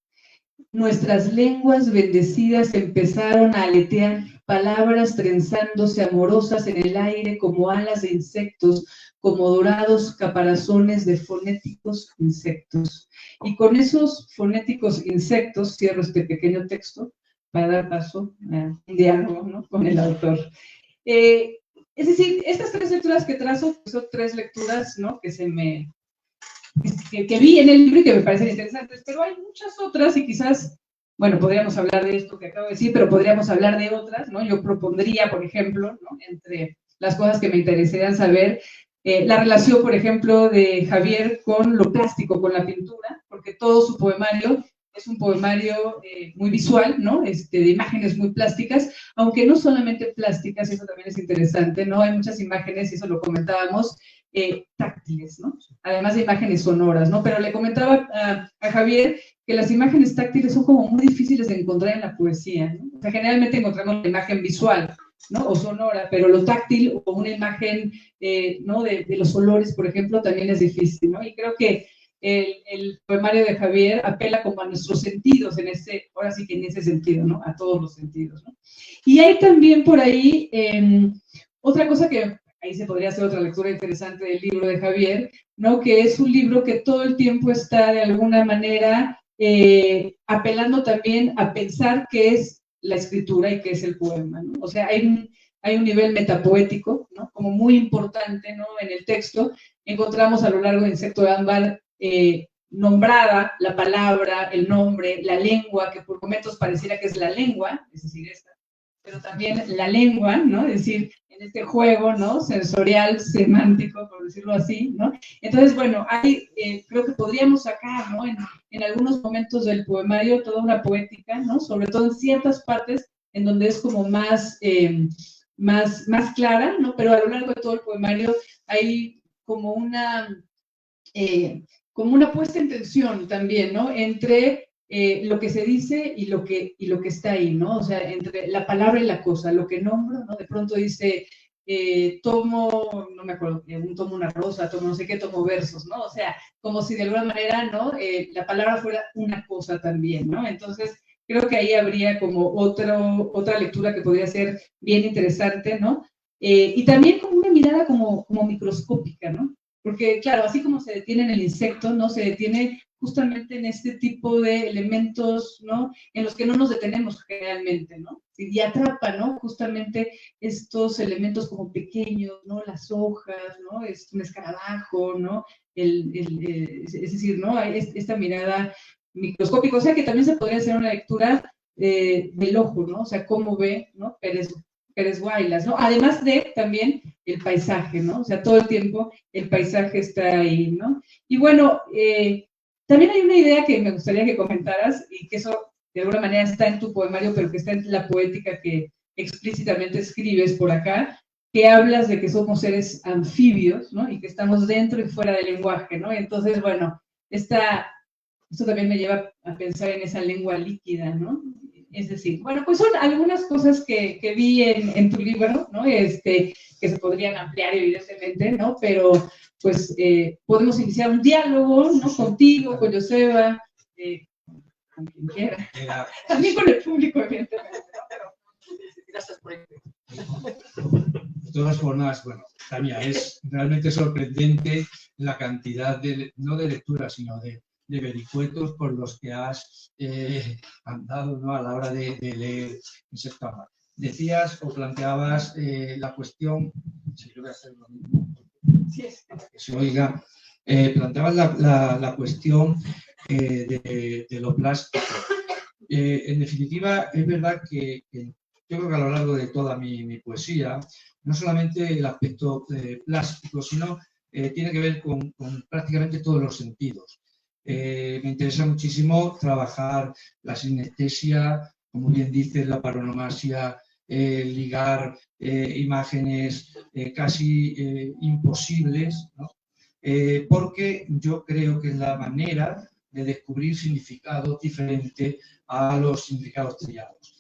nuestras lenguas bendecidas empezaron a aletear, palabras trenzándose amorosas en el aire como alas de insectos, como dorados caparazones de fonéticos insectos. Y con esos fonéticos insectos cierro este pequeño texto para dar paso a un diálogo, ¿no? Con el autor. Es decir, estas tres lecturas que trazo son tres lecturas, ¿no? que vi en el libro y que me parecen interesantes, pero hay muchas otras y quizás, bueno, podríamos hablar de esto que acabo de decir, pero podríamos hablar de otras, ¿no? Yo propondría, por ejemplo, ¿no? Entre las cosas que me interesarían saber, la relación, por ejemplo, de Javier con lo plástico, con la pintura, porque todo su poemario es un poemario muy visual, ¿no? De imágenes muy plásticas, aunque no solamente plásticas, y eso también es interesante, ¿no? Hay muchas imágenes, y eso lo comentábamos, táctiles, ¿no? Además de imágenes sonoras, ¿no? Pero le comentaba a Javier que las imágenes táctiles son como muy difíciles de encontrar en la poesía, ¿no? O sea, generalmente encontramos la imagen visual, ¿no? O sonora, pero lo táctil o una imagen, ¿no? De los olores, por ejemplo, también es difícil, ¿no? Y creo que el poemario de Javier apela como a nuestros sentidos, ahora sí que en ese sentido, ¿no? A todos los sentidos, ¿no? Y hay también por ahí otra cosa que ahí se podría hacer otra lectura interesante del libro de Javier, ¿no? Que es un libro que todo el tiempo está de alguna manera apelando también a pensar qué es la escritura y qué es el poema, ¿no? O sea, hay un nivel metapoético, ¿no? Como muy importante, ¿no? En el texto encontramos a lo largo de Insecto Ámbar nombrada la palabra, el nombre, la lengua, que por momentos pareciera que es la lengua, es decir, esta, pero también la lengua, ¿no? Es decir, en este juego, ¿no? Sensorial, semántico, por decirlo así, ¿no? Entonces, bueno, creo que podríamos sacar, ¿no? En algunos momentos del poemario toda una poética, ¿no? Sobre todo en ciertas partes en donde es como más clara, ¿no? Pero a lo largo de todo el poemario hay como una puesta en tensión también, ¿no? Entre lo que se dice y lo que está ahí, ¿no? O sea, entre la palabra y la cosa, lo que nombro, ¿no? De pronto dice, tomo, no me acuerdo, tomo una rosa, tomo no sé qué, tomo versos, ¿no? O sea, como si de alguna manera, ¿no? La palabra fuera una cosa también, ¿no? Entonces, creo que ahí habría como otra lectura que podría ser bien interesante, ¿no? Y también como una mirada como microscópica, ¿no? Porque, claro, así como se detiene en el insecto, ¿no? Se detiene justamente en este tipo de elementos, ¿no? En los que no nos detenemos generalmente, ¿no? Y atrapa, ¿no? Justamente estos elementos como pequeños, ¿no? Las hojas, ¿no? Es un escarabajo, ¿no? Es decir, ¿no? Esta mirada microscópica, o sea que también se podría hacer una lectura del ojo, ¿no? O sea, cómo ve, ¿no? Pérez Guaylas, ¿no? Además de también el paisaje, ¿no? O sea, todo el tiempo el paisaje está ahí, ¿no? Y bueno, también hay una idea que me gustaría que comentaras y que eso de alguna manera está en tu poemario, pero que está en la poética que explícitamente escribes por acá, que hablas de que somos seres anfibios, ¿no? Y que estamos dentro y fuera del lenguaje, ¿no? Entonces, bueno, esto también me lleva a pensar en esa lengua líquida, ¿no? Es decir, bueno, pues son algunas cosas que vi en tu libro, ¿no? Que se podrían ampliar, evidentemente, ¿no? Pero, pues, podemos iniciar un diálogo, ¿no? Contigo, con Joseba, con quien quiera. También con el público, evidentemente, ¿no? Pero, gracias por ello. De todas formas, bueno, Tania, es realmente sorprendente la cantidad de, no de lecturas, sino de vericuetos por los que has andado, ¿no? A la hora de leer Insecto Ámbar. Decías o planteabas la cuestión, si yo voy a hacer lo mismo, para que se oiga, planteabas la cuestión de lo plástico. En definitiva, es verdad que yo creo que a lo largo de toda mi poesía, no solamente el aspecto plástico, sino tiene que ver con prácticamente todos los sentidos. Me interesa muchísimo trabajar la sinestesia, como bien dices, la paronomasia, ligar imágenes casi imposibles, ¿no? Porque yo creo que es la manera de descubrir significados diferentes a los significados trillados.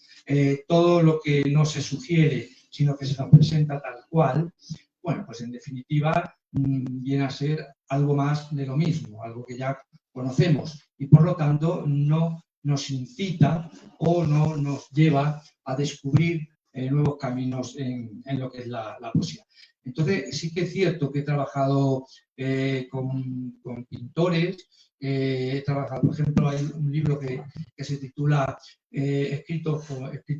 Todo lo que no se sugiere, sino que se nos presenta tal cual, bueno, pues en definitiva viene a ser algo más de lo mismo, algo que ya conocemos y por lo tanto no nos incita o no nos lleva a descubrir nuevos caminos en lo que es la poesía. Entonces sí que es cierto que he trabajado con pintores, he trabajado, por ejemplo, hay un libro que se titula Escrito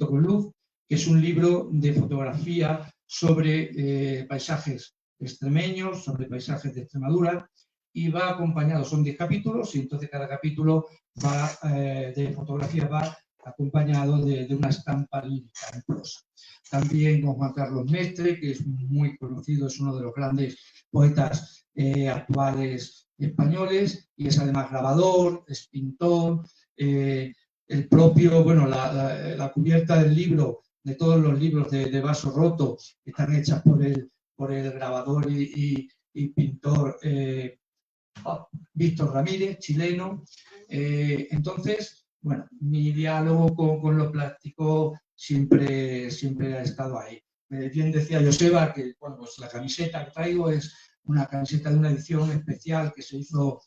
con luz, que es un libro de fotografía sobre paisajes extremeños, sobre paisajes de Extremadura, y va acompañado, son 10 capítulos, y entonces cada capítulo va, de fotografía va acompañado de una estampa lírica en prosa. También con Juan Carlos Mestre, que es muy conocido, es uno de los grandes poetas actuales españoles, y es además grabador, es pintor, el propio, bueno, la cubierta del libro, de todos los libros de Vaso Roto, están hechas por el grabador y pintor Víctor Ramírez, chileno. Entonces, bueno, mi diálogo con lo plástico siempre ha estado ahí. Bien decía Joseba que, bueno, pues la camiseta que traigo es una camiseta de una edición especial que se hizo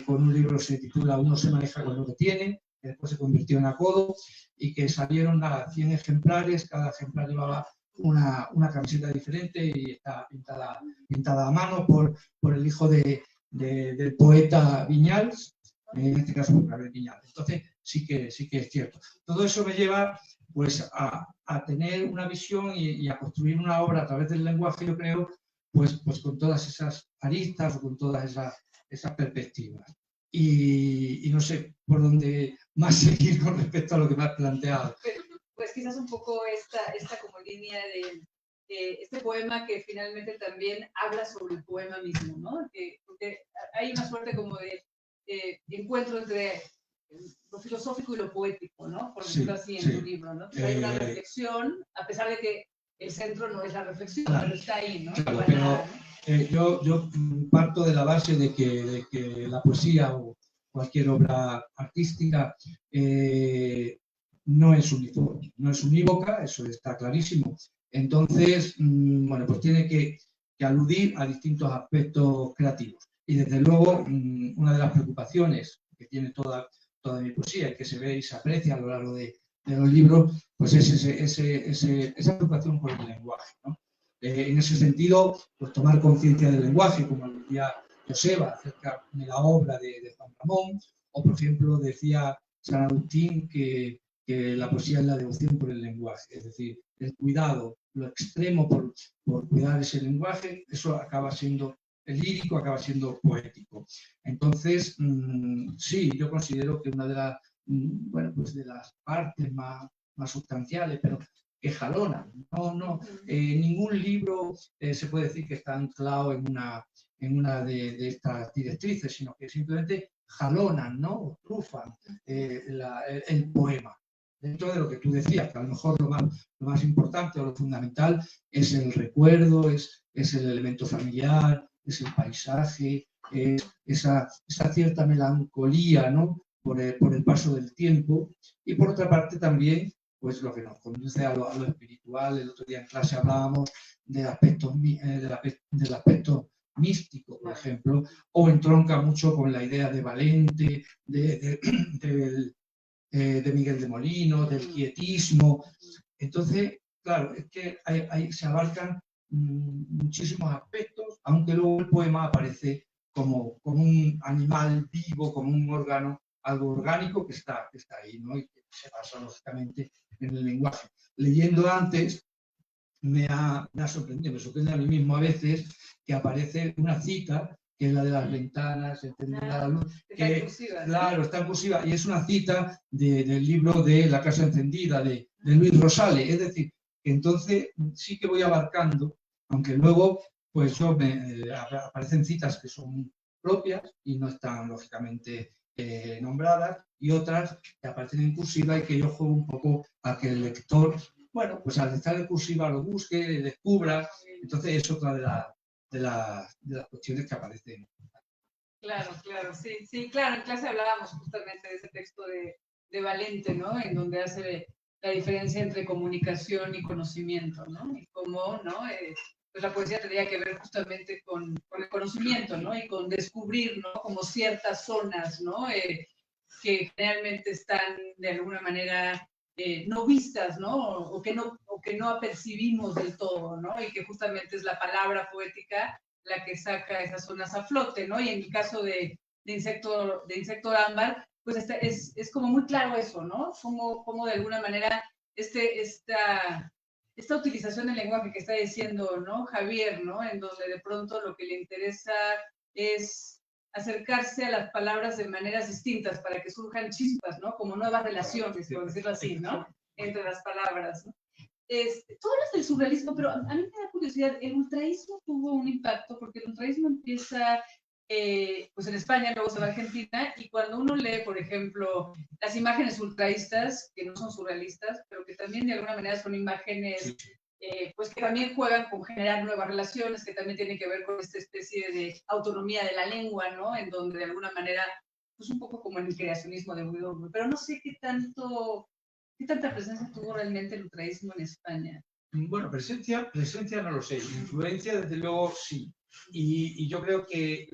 con un libro que se titula Uno se maneja con lo que tiene, que después se convirtió en Acodo, y que salieron a 100 ejemplares, cada ejemplar llevaba una camiseta diferente y está pintada a mano por el hijo del poeta Viñals, en este caso por Gabriel Viñals. Entonces sí que es cierto. Todo eso me lleva pues a tener una visión y a construir una obra a través del lenguaje, yo creo, pues con todas esas aristas o con todas esas perspectivas. Y no sé por dónde más seguir con respecto a lo que me has planteado. Pues quizás un poco esta como línea de este poema que finalmente también habla sobre el poema mismo, ¿no? Porque hay una suerte como de encuentro entre lo filosófico y lo poético, ¿no? Por decirlo así en tu libro, ¿no? Hay una reflexión, a pesar de que el centro no es la reflexión, claro, pero está ahí, ¿no? Claro, pero yo parto de la base de que la poesía o cualquier obra artística no es uniforme, no es unívoca, eso está clarísimo. Entonces, bueno, pues tiene que aludir a distintos aspectos creativos. Y desde luego, una de las preocupaciones que tiene toda mi poesía y que se ve y se aprecia a lo largo de los libros, pues es esa preocupación por el lenguaje, ¿no? En ese sentido, pues tomar conciencia del lenguaje, como decía Joseba acerca de la obra de Juan Ramón, o por ejemplo decía San Agustín que la poesía es la devoción por el lenguaje, es decir, el cuidado, lo extremo por cuidar ese lenguaje, eso acaba siendo lírico, acaba siendo poético. Entonces, sí, yo considero que una de las, bueno, pues de las partes más sustanciales, pero que jalonan. Ningún libro se puede decir que está anclado en una de estas directrices, sino que simplemente jalonan, ¿no? O trufan el poema. Dentro de lo que tú decías, que a lo mejor lo más importante o lo fundamental es el recuerdo, es el elemento familiar, es el paisaje, es esa cierta melancolía, ¿no? por el paso del tiempo, y por otra parte también pues lo que nos conduce a lo espiritual. El otro día en clase hablábamos del aspecto místico, por ejemplo, o entronca mucho con la idea de Valente, de Miguel de Molino, del quietismo. Entonces, claro, es que ahí se abarcan muchísimos aspectos, aunque luego el poema aparece como un animal vivo, como un órgano, algo orgánico que está ahí, ¿no? Y que se basa lógicamente en el lenguaje. Leyendo antes, me ha sorprendido, me sorprende a mí mismo a veces que aparece una cita, que es la de las ventanas, encendida la luz, que claro, está en cursiva, y es una cita del libro de La casa encendida, de Luis Rosales. Es decir, que entonces sí que voy abarcando, aunque luego pues aparecen citas que son propias y no están lógicamente nombradas, y otras que aparecen en cursiva y que yo juego un poco a que el lector, bueno, pues al estar en cursiva lo busque, descubra. Entonces es otra de las cuestiones que aparecen. Claro, claro, sí, sí, claro, en clase hablábamos justamente de ese texto de Valente, ¿no? En donde hace la diferencia entre comunicación y conocimiento, ¿no? Y cómo, ¿no? Pues la poesía tendría que ver justamente con el conocimiento, ¿no? Y con descubrir, ¿no? Como ciertas zonas, ¿no? Que realmente están de alguna manera no vistas, ¿no? O que no apercibimos del todo, ¿no? Y que justamente es la palabra poética la que saca esas zonas a flote, ¿no? Y en el caso de insecto ámbar, pues es como muy claro eso, ¿no? Como de alguna manera esta utilización del lenguaje que está diciendo, ¿no? Javier, ¿no? En donde de pronto lo que le interesa es acercarse a las palabras de maneras distintas para que surjan chispas, ¿no? Como nuevas relaciones, por decirlo así, ¿no? Entre las palabras, ¿no? Tú hablas del surrealismo, pero a mí me da curiosidad, el ultraísmo tuvo un impacto, porque el ultraísmo empieza pues en España, luego se va a Argentina, y cuando uno lee, por ejemplo, las imágenes ultraístas, que no son surrealistas, pero que también de alguna manera son imágenes pues que también juegan con generar nuevas relaciones, que también tienen que ver con esta especie de autonomía de la lengua, ¿no? En donde de alguna manera, pues un poco como en el creacionismo de Woodrow, pero no sé qué tanta presencia tuvo realmente el ultraísmo en España. Bueno, presencia no lo sé, influencia desde luego sí. Y yo creo que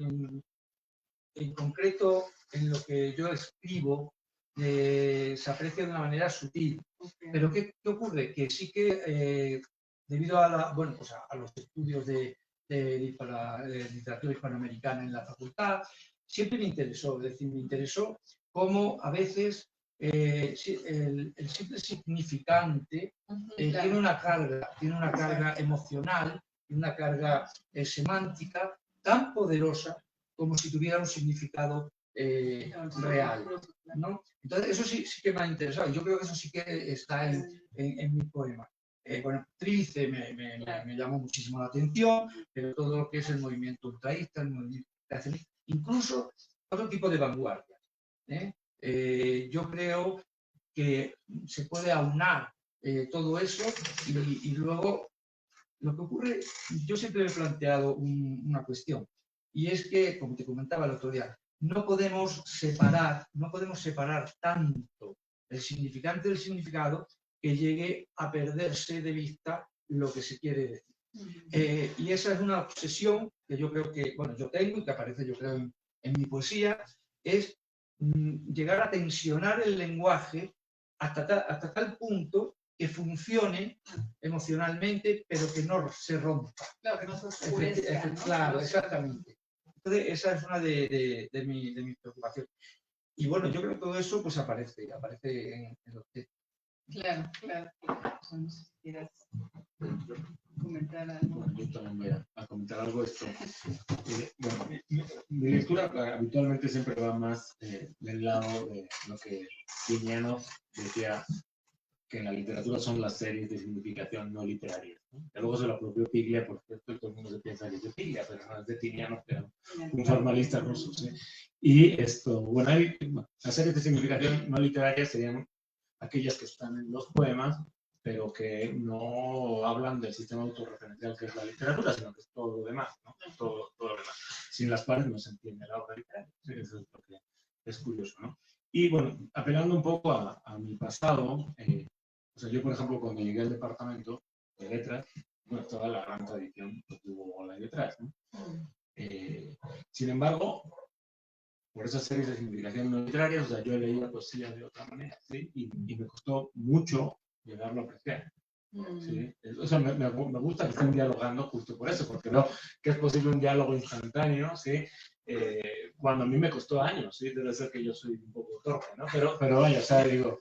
en concreto en lo que yo escribo se aprecia de una manera sutil. Okay. Pero ¿qué ocurre? Que sí que debido a, pues a los estudios de literatura hispanoamericana en la facultad, siempre me interesó, es decir, me interesó cómo a veces el simple significante claro. tiene una carga emocional, una carga semántica tan poderosa como si tuviera un significado real, ¿no? Entonces, eso sí que me ha interesado. Yo creo que eso sí que está en mi poema. Bueno, Trilce me llamó muchísimo la atención, pero todo lo que es el movimiento ultraísta, el movimiento creacionista, incluso otro tipo de vanguardia. Yo creo que se puede aunar todo eso y luego lo que ocurre, yo siempre me he planteado una cuestión, y es que, como te comentaba el otro día, no podemos separar tanto el significante del significado que llegue a perderse de vista lo que se quiere decir. Y esa es una obsesión que yo creo que, bueno, yo tengo y que aparece yo creo en mi poesía, es llegar a tensionar el lenguaje hasta tal punto que funcione emocionalmente, pero que no se rompa. Claro, que no se oscurezca, ¿no? Claro, exactamente. Entonces, esa es una de mis preocupaciones. Y bueno, yo creo que todo eso pues aparece en los textos. Claro, claro. No sé si quieras comentar algo. Yo también voy a comentar algo de esto. Bueno, mi lectura habitualmente siempre va más del lado de lo que Tiniano decía, que en la literatura son las series de significación no literarias, ¿no? Que luego se lo apropió Piglia, por cierto, y todo el mundo se piensa que es de Piglia, pero no es de Tiniano, pero un formalista ruso, ¿sí? Y esto, bueno, las series de significación no literarias serían aquellas que están en los poemas, pero que no hablan del sistema autorreferencial que es la literatura, sino que es todo lo demás, ¿no? Todo lo demás. Sin las cuales no se entiende la obra literaria. ¿Sí? Eso es lo que es curioso, ¿no? Y bueno, apelando un poco a mi pasado, o sea, yo por ejemplo cuando llegué al departamento de letras, bueno, toda la gran tradición pues, de Hugo Gola y detrás, ¿no? Sin embargo, por esas series de simplificación no literarias, o sea, yo leía poesía de otra manera, ¿sí? Y me costó mucho llegarlo a apreciar. ¿Sí? O sea, me gusta que estén dialogando justo por eso, porque veo que es posible un diálogo instantáneo, ¿sí? Cuando a mí me costó años, ¿sí? Debe ser que yo soy un poco torpe, ¿no? Pero vaya, o sea, digo,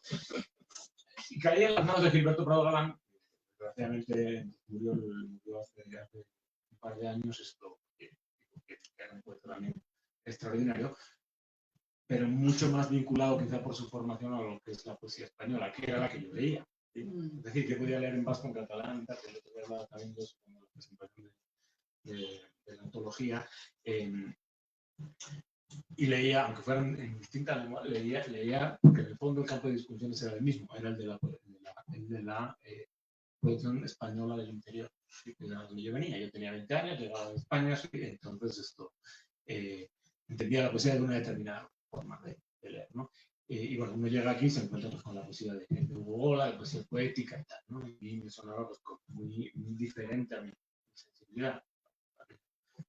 y caí en las manos de Gilberto Prado Galán, desgraciadamente murió hace un par de años, esto, que era un poeta también extraordinario, pero mucho más vinculado quizá por su formación a lo que es la poesía española, que era la que yo leía. ¿Sí? Es decir, yo podía leer en vasco, en catalán, que yo podía hablar también de la presentación de la antología, y leía, aunque fueran en distintas lenguas, leía, porque en el fondo el campo de discusiones era el mismo, era el de la producción española del interior, ¿sí? Que era donde yo venía. Yo tenía 20 años, llegaba a España, ¿sí? Entonces entendía la poesía de una determinada forma de leer, ¿no? Y bueno, uno llega aquí y se encuentra pues, con la poesía de Hugo Gola, de poesía poética y tal, ¿no? Y me sonaba pues, muy diferente a mi sensibilidad.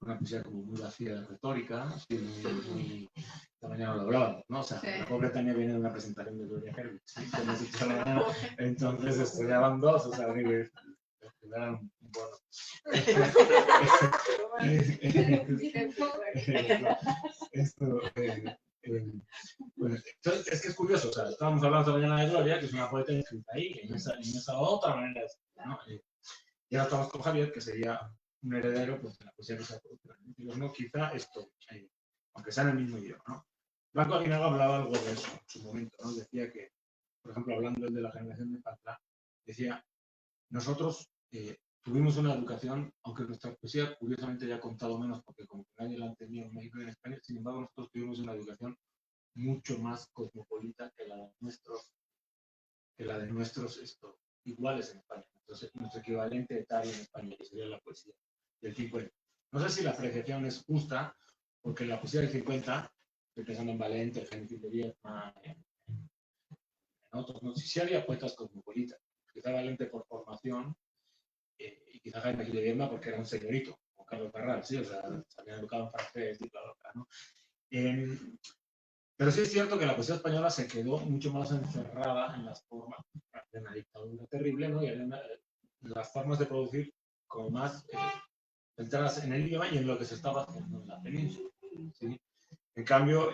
Una poesía como muy vacía de retórica, ¿sí? muy esta mañana lo hablábamos, ¿no? O sea, la pobre Tania viene de una presentación de Gloria Hervich, ¿sí? Entonces estudiaban dos, o sea, digo, eran un bono. Bueno, entonces, es que es curioso, o sea, estábamos hablando esta mañana de Gloria, que es una poeta inscrita ahí, en esa otra manera de ser, ¿no? Y ahora estamos con Javier, que sería un heredero pues, de la poesía que se ha producido. ¿No? Quizá esto, aunque sea en el mismo idioma, ¿no? Blanco Aguinaga hablaba algo de eso en su momento, ¿no? Decía que, por ejemplo, hablando de la generación de Pantla, decía, nosotros tuvimos una educación, aunque nuestra poesía curiosamente ya ha contado menos, porque como que nadie la entendía en México y en España, sin embargo nosotros tuvimos una educación mucho más cosmopolita que la de nuestros iguales en España. Entonces, nuestro equivalente etario en España, que sería la poesía del 50. No sé si la apreciación es justa, porque la poesía del 50, estoy pensando en Valente, Génesis de Viedma, en otros, no sé si había poetas cosmopolitas. Quizá Valente por formación, y quizá Jaime Gil de Viedma porque era un señorito, como Carlos Barral, ¿sí? O sea, se habían educado en francés y bla, bla, bla, ¿no? Pero sí es cierto que la poesía española se quedó mucho más encerrada en las formas de una dictadura terrible, ¿no? Y en las formas de producir como más centradas en el idioma y en lo que se estaba haciendo en la península, ¿sí? En cambio,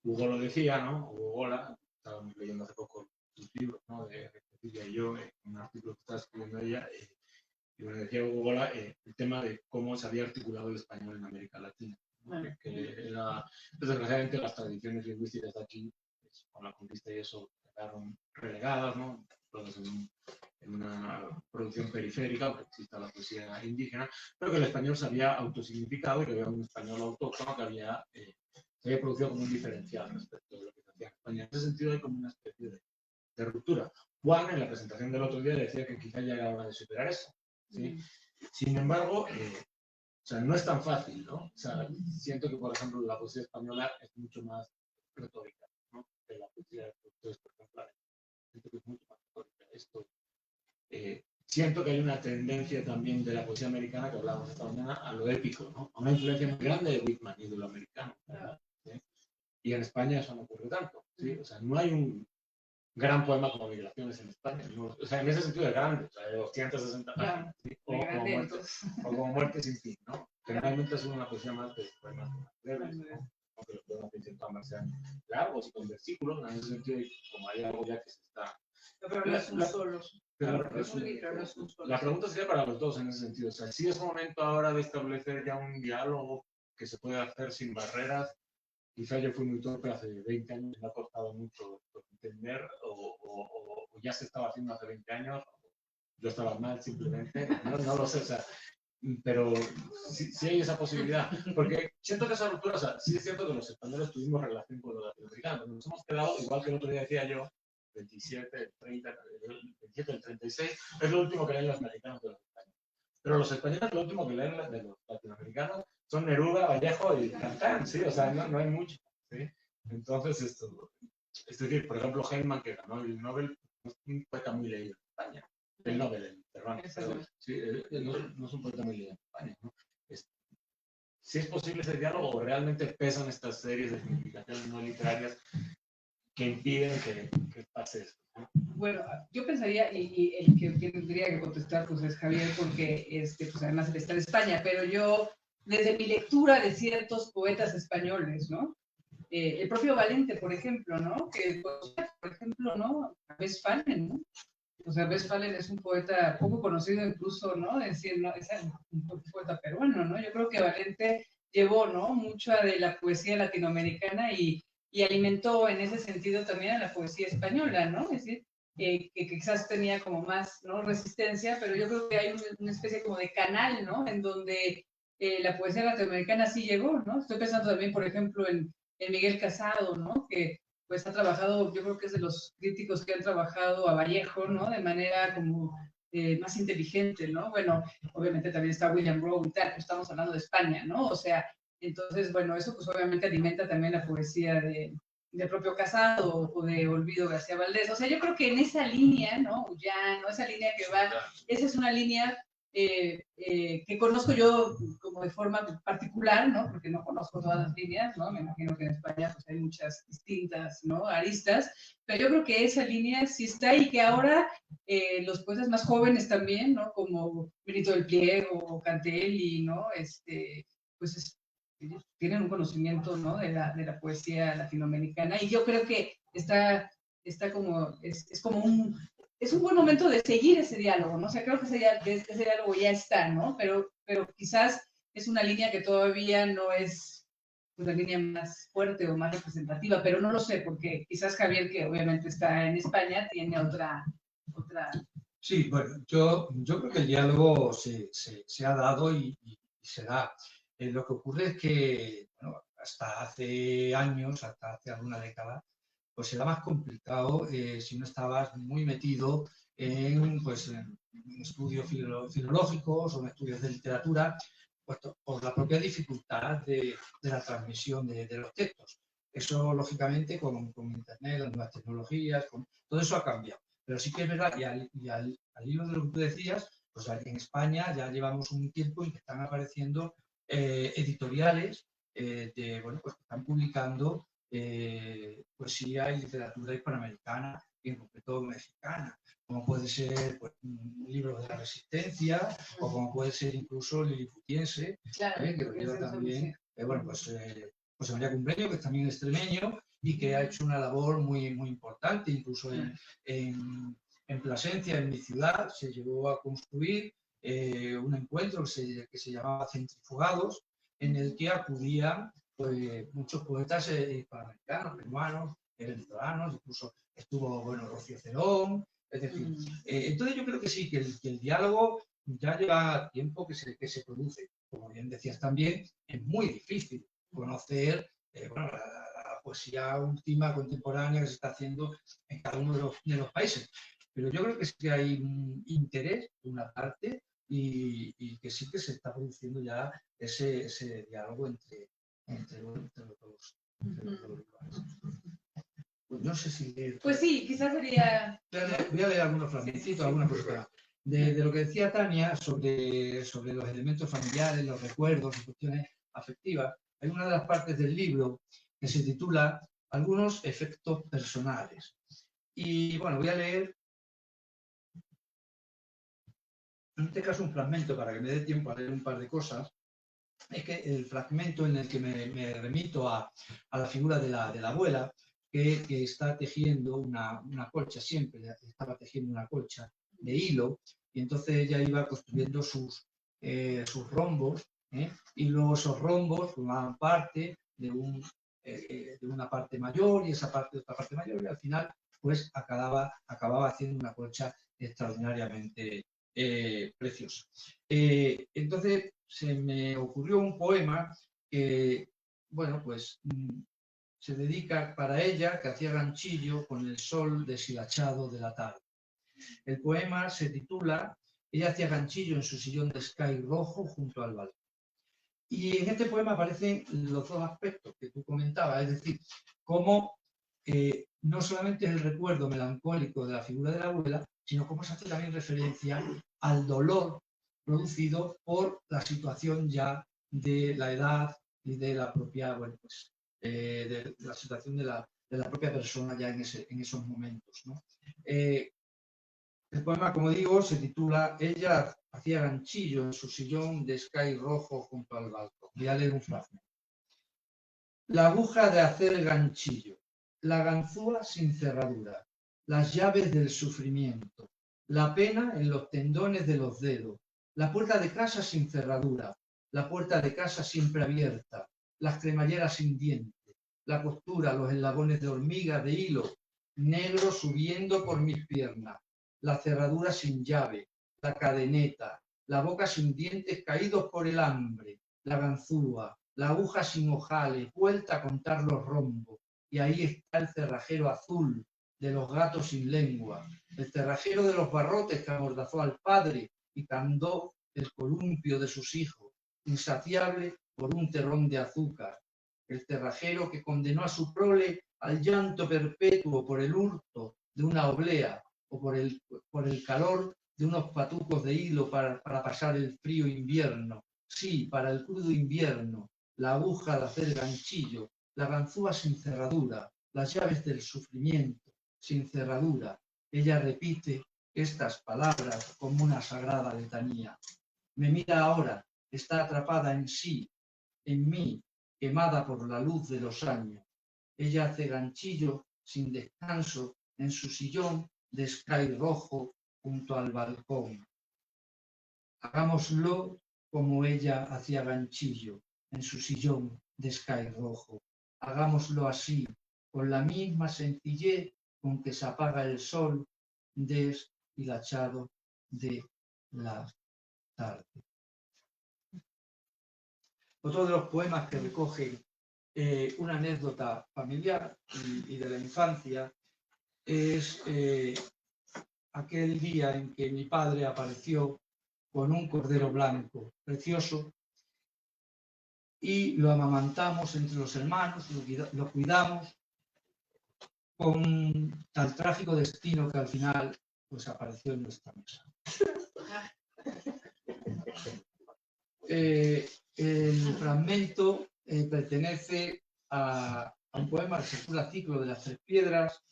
Hugo lo decía, ¿no? Hugo Gola, estábamos leyendo hace poco sus libros, ¿no? De Cecilia y yo, un artículo que estaba escribiendo ella, y me decía Hugo Gola el tema de cómo se había articulado el español en América Latina. Que era, desgraciadamente las tradiciones lingüísticas de aquí, pues, con la conquista y eso, quedaron relegadas, ¿no? Todas en una producción periférica, aunque exista la poesía indígena, pero que el español se había autosignificado y que había un español autóctono que se había producido como un diferencial respecto de lo que se hacía en España. En ese sentido hay como una especie de ruptura. Juan, en la presentación del otro día, decía que quizá ya era hora de superar eso, ¿sí? Sin embargo, o sea, no es tan fácil, ¿no? O sea, siento que, por ejemplo, la poesía española es mucho más retórica, ¿no? Que la poesía de autores contemporáneos. Siento que es mucho más retórica. Siento que hay una tendencia también de la poesía americana, que hablábamos esta mañana, a lo épico, ¿no? A una influencia muy grande de Whitman y de lo americano, ¿verdad? ¿Sí? Y en España eso no ocurre tanto, ¿sí? O sea, no hay un gran poema como Migraciones en España, ¿no? O sea, en ese sentido de grande, o sea, de 260 páginas, ¿sí? O como Muerte sin fin, ¿no? Generalmente es una poesía más de poemas breves, ¿no? Aunque los poemas de Incentro sean largos y con versículos, en ese sentido, como hay algo ya que se está... Pero no es un solo. La pregunta sería para los dos en ese sentido. O sea, ¿sí es momento ahora de establecer ya un diálogo que se puede hacer sin barreras? Quizá yo fui muy torpe hace 20 años, me ha costado mucho entender, o ya se estaba haciendo hace 20 años, yo estaba mal simplemente, no lo sé, o sea, pero sí hay esa posibilidad, porque siento que esa ruptura, o sea, sí es cierto que los españoles tuvimos relación con los latinoamericanos, nos hemos quedado, igual que el otro día decía yo, 27, el 30, el 27, el 36, es lo último que leen los mexicanos de los españoles. Pero los españoles lo último que leen de los latinoamericanos son Neruda, Vallejo y Cantán, ¿sí? O sea, no hay mucho, ¿sí? Entonces, Es decir, por ejemplo, Heyman, que ganó el Nobel, no es un poeta muy leído en España. El Nobel, el Cervantes, sí, no es un poeta muy leído en España, ¿no? Si es posible ese diálogo, o realmente pesan estas series de significaciones no literarias que impiden que pase esto, ¿no? Bueno, yo pensaría, y el que tendría que contestar pues es Javier, porque pues además él está en España, pero yo, desde mi lectura de ciertos poetas españoles, ¿no? El propio Valente, por ejemplo, ¿no? Que, por ejemplo, ¿no? Westphalen, ¿no? O sea, Westphalen es un poeta poco conocido incluso, ¿no? Es decir, ¿no? Es un poeta peruano, ¿no? Yo creo que Valente llevó, ¿no? Mucha de la poesía latinoamericana y alimentó en ese sentido también a la poesía española, ¿no? Es decir, que quizás tenía como más, ¿no? Resistencia, pero yo creo que hay una especie como de canal, ¿no? En donde la poesía latinoamericana sí llegó, ¿no? Estoy pensando también, por ejemplo, en Miguel Casado, ¿no? Que pues ha trabajado, yo creo que es de los críticos que han trabajado a Vallejo, ¿no? De manera como más inteligente, ¿no? Bueno, obviamente también está William Rowe y tal, estamos hablando de España, ¿no? O sea, entonces, bueno, eso pues obviamente alimenta también la poesía de propio Casado o de Olvido García Valdés. O sea, yo creo que en esa línea, ¿no? Ya, ¿no? Esa línea que va, esa es una línea que conozco yo como de forma particular, ¿no? Porque no conozco todas las líneas, ¿no? Me imagino que en España pues, hay muchas distintas, ¿no? Aristas, pero yo creo que esa línea sí está y que ahora los poetas más jóvenes también, ¿no? Como Benito del Pliego o Cantelli, ¿no? Pues tienen un conocimiento, ¿no? De la poesía latinoamericana y yo creo que está como, es como es un buen momento de seguir ese diálogo, ¿no? O sea, creo que ese diálogo ya está, ¿no? Pero quizás es una línea que todavía no es pues, la línea más fuerte o más representativa, pero no lo sé, porque quizás Javier, que obviamente está en España, tiene otra... Sí, bueno, yo creo que el diálogo se ha dado y se da. Lo que ocurre es que, bueno, hasta hace años, hasta hace alguna década, pues era más complicado si no estabas muy metido pues, en estudios filológicos o en estudios de literatura, pues, por la propia dificultad de la transmisión de los textos. Eso, lógicamente, con Internet, las nuevas tecnologías, todo eso ha cambiado. Pero sí que es verdad, y al hilo de lo que tú decías, pues en España ya llevamos un tiempo en que están apareciendo editoriales bueno, pues que están publicando poesía y literatura hispanoamericana y en concreto mexicana, como puede ser pues, libros de la Resistencia o como puede ser incluso liliputiense, claro, que lo lleva también, bueno, pues José María Cumbreño, que es también extremeño y que ha hecho una labor muy, muy importante, incluso en Plasencia, en mi ciudad, se llevó a construir un encuentro que se llamaba Centrifugados, en el que acudían pues, muchos poetas hispanoamericanos, peruanos, venezolanos, incluso estuvo, bueno, Rocío Cerón, es decir, entonces yo creo que sí, que el diálogo ya lleva tiempo que se produce. Como bien decías también, es muy difícil conocer bueno, la poesía última, contemporánea que se está haciendo en cada uno de los países. Pero yo creo que sí que hay un interés de una parte y que sí que se está produciendo ya ese diálogo entre los dos lugares. Pues no sé si... Pues sí, quizás sería... Voy a leer algunos fragmentitos, algunas cosas. De lo que decía Tania sobre los elementos familiares, los recuerdos, las cuestiones afectivas, hay una de las partes del libro que se titula Algunos efectos personales. Y bueno, voy a leer en este caso un fragmento para que me dé tiempo a leer un par de cosas. Es que el fragmento en el que me remito a la figura de la abuela, que está tejiendo una colcha, siempre estaba tejiendo una colcha de hilo, y entonces ella iba construyendo sus rombos, y luego esos rombos formaban parte de una parte mayor, y esa parte de otra parte mayor, y al final pues acababa haciendo una colcha extraordinariamente preciosa. Entonces se me ocurrió un poema que, bueno, pues se dedica para ella, que hacía ganchillo con el sol deshilachado de la tarde. El poema se titula Ella hacía ganchillo en su sillón de sky rojo junto al balcón. Y en este poema aparecen los dos aspectos que tú comentabas, es decir, cómo no solamente es el recuerdo melancólico de la figura de la abuela, sino como se hace también referencia al dolor producido por la situación ya de la edad y de la propia, bueno, pues, de la situación de la propia persona ya en esos momentos, ¿no? El poema, como digo, se titula Ella hacía ganchillo en su sillón de sky rojo junto al balcón. Voy a leer un fragmento. La aguja de hacer ganchillo, la ganzúa sin cerradura, las llaves del sufrimiento, la pena en los tendones de los dedos, la puerta de casa sin cerradura, la puerta de casa siempre abierta, las cremalleras sin dientes, la costura, los eslabones de hormiga, de hilo, negro subiendo por mis piernas, la cerradura sin llave, la cadeneta, la boca sin dientes caídos por el hambre, la ganzúa, la aguja sin ojales, vuelta a contar los rombos, y ahí está el cerrajero azul de los gatos sin lengua, el cerrajero de los barrotes que amordazó al padre y candó el columpio de sus hijos, insaciable por un terrón de azúcar, el cerrajero que condenó a su prole al llanto perpetuo por el hurto de una oblea o por el calor de unos patucos de hilo para pasar el frío invierno. Sí, para el crudo invierno, la aguja de hacer ganchillo, la ganzúa sin cerradura, las llaves del sufrimiento sin cerradura. Ella repite estas palabras como una sagrada letanía. Me mira ahora, está atrapada en sí, en mí, quemada por la luz de los años. Ella hace ganchillo sin descanso en su sillón de sky rojo junto al balcón. Hagámoslo como ella hacía ganchillo en su sillón de sky rojo. Hagámoslo así, con la misma sencillez con que se apaga el sol deshilachado de la tarde. Otro de los poemas que recogen una anécdota familiar y de la infancia es aquel día en que mi padre apareció con un cordero blanco precioso y lo amamantamos entre los hermanos, lo cuidamos con tal trágico destino que al final pues apareció en nuestra mesa. El fragmento pertenece a un poema que se titula Ciclo de las Tres Piedras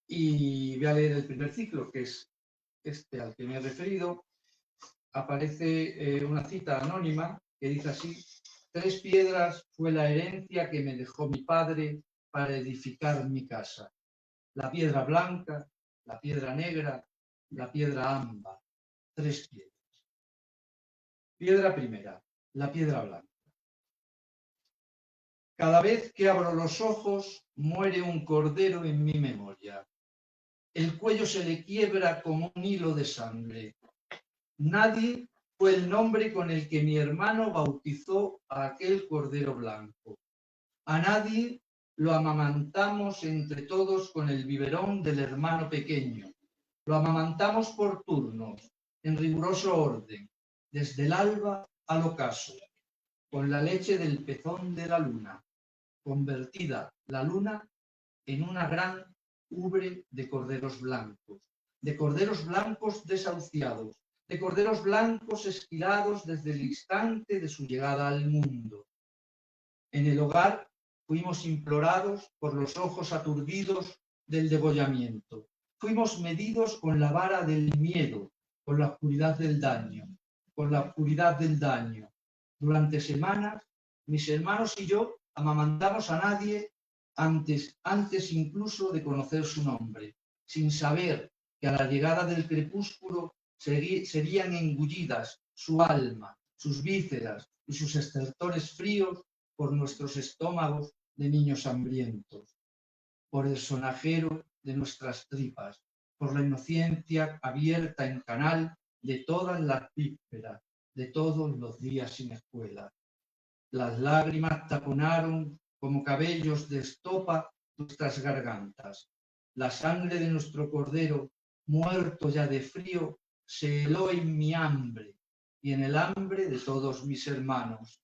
y voy a leer el primer ciclo, que es este al que me he referido. Aparece una cita anónima que dice así: 3 piedras fue la herencia que me dejó mi padre para edificar mi casa. La piedra blanca, la piedra negra, la piedra ámbar. 3 piedras. Piedra primera, la piedra blanca. Cada vez que abro los ojos, muere un cordero en mi memoria. El cuello se le quiebra como un hilo de sangre. Nadie fue el nombre con el que mi hermano bautizó a aquel cordero blanco. A nadie lo amamantamos entre todos con el biberón del hermano pequeño. Lo amamantamos por turnos, en riguroso orden, desde el alba al ocaso, con la leche del pezón de la luna, convertida la luna en una gran ubre de corderos blancos desahuciados, de corderos blancos esquilados desde el instante de su llegada al mundo. En el hogar fuimos implorados por los ojos aturdidos del degollamiento. Fuimos medidos con la vara del miedo, con la oscuridad del daño, Durante semanas, mis hermanos y yo amamantamos a nadie antes incluso de conocer su nombre, sin saber que a la llegada del crepúsculo serían engullidas su alma, sus vísceras y sus estertores fríos por nuestros estómagos de niños hambrientos, por el sonajero de nuestras tripas, por la inocencia abierta en canal de todas las vísperas, de todos los días sin escuela. Las lágrimas taponaron como cabellos de estopa nuestras gargantas. La sangre de nuestro cordero, muerto ya de frío, se heló en mi hambre y en el hambre de todos mis hermanos.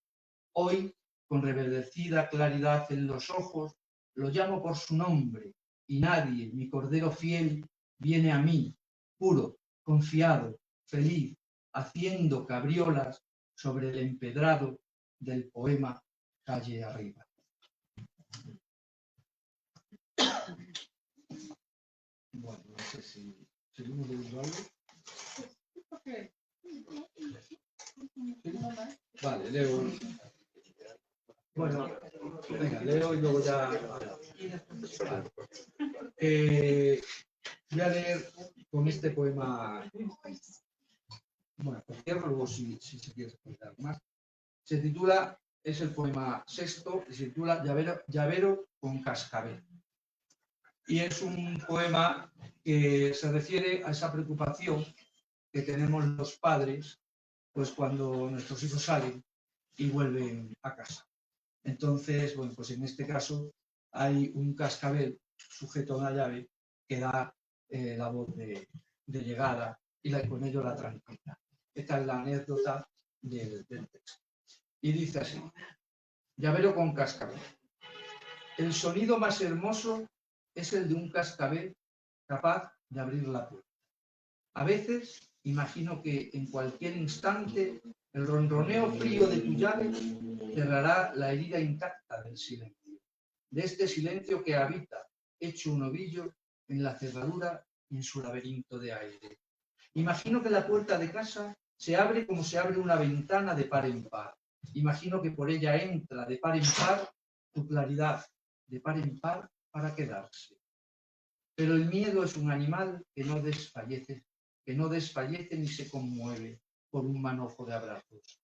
Hoy, con reverdecida claridad en los ojos, lo llamo por su nombre y nadie, mi cordero fiel, viene a mí, puro, confiado, feliz, haciendo cabriolas sobre el empedrado del poema Calle Arriba. Bueno, no sé si seguimos leyendo algo. Vale, leo. Bueno, venga, leo y luego ya. Vale. Voy a leer con este poema. Bueno, pues cierro luego si se quiere explicar más. Se titula, es el poema sexto, y se titula Llavero con cascabel. Y es un poema que se refiere a esa preocupación que tenemos los padres, pues cuando nuestros hijos salen y vuelven a casa. Entonces, bueno, pues en este caso hay un cascabel sujeto a una llave que da la voz de llegada y con ello la tranquilidad. Esta es la anécdota del texto. Y dice así: llavero con cascabel. El sonido más hermoso es el de un cascabel capaz de abrir la puerta. A veces imagino que en cualquier instante el ronroneo frío de tu llave cerrará la herida intacta del silencio, de este silencio que habita, hecho un ovillo, en la cerradura y en su laberinto de aire. Imagino que la puerta de casa se abre como se abre una ventana de par en par. Imagino que por ella entra de par en par tu claridad, de par en par para quedarse. Pero el miedo es un animal que no desfallece ni se conmueve por un manojo de abrazos.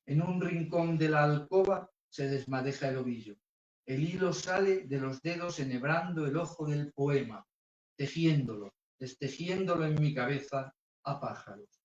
En un rincón de la alcoba se desmadeja el ovillo. El hilo sale de los dedos enhebrando el ojo del poema, tejiéndolo, destejiéndolo en mi cabeza a pájaros.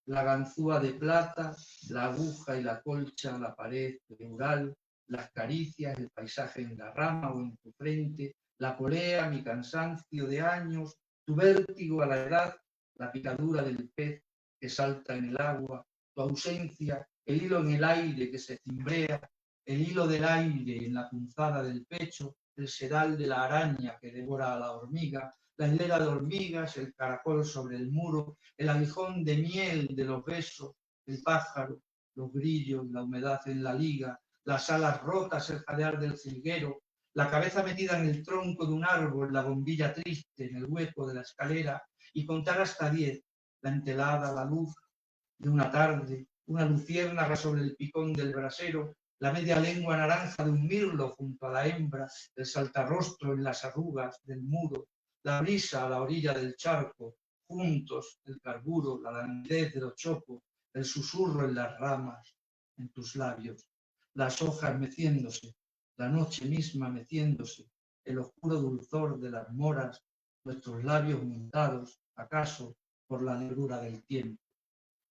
La ganzúa de plata, la aguja y la colcha, la pared, el mural, las caricias, el paisaje en la rama o en tu frente, la polea, mi cansancio de años, tu vértigo a la edad, la picadura del pez que salta en el agua, tu ausencia, el hilo en el aire que se cimbrea, el hilo del aire en la punzada del pecho, el sedal de la araña que devora a la hormiga, la hilera de hormigas, el caracol sobre el muro, el aguijón de miel de los besos, el pájaro, los grillos, la humedad en la liga, las alas rotas, el jadear del jilguero, la cabeza metida en el tronco de un árbol, la bombilla triste en el hueco de la escalera, y contar hasta 10, la entelada, la luz de una tarde, una luciérnaga sobre el picón del brasero, la media lengua naranja de un mirlo junto a la hembra, el saltarrostro en las arrugas del muro, la brisa a la orilla del charco, juntos el carburo, la lanidez de los chopos, el susurro en las ramas, en tus labios, las hojas meciéndose, la noche misma meciéndose, el oscuro dulzor de las moras, nuestros labios montados, acaso, por la negrura del tiempo.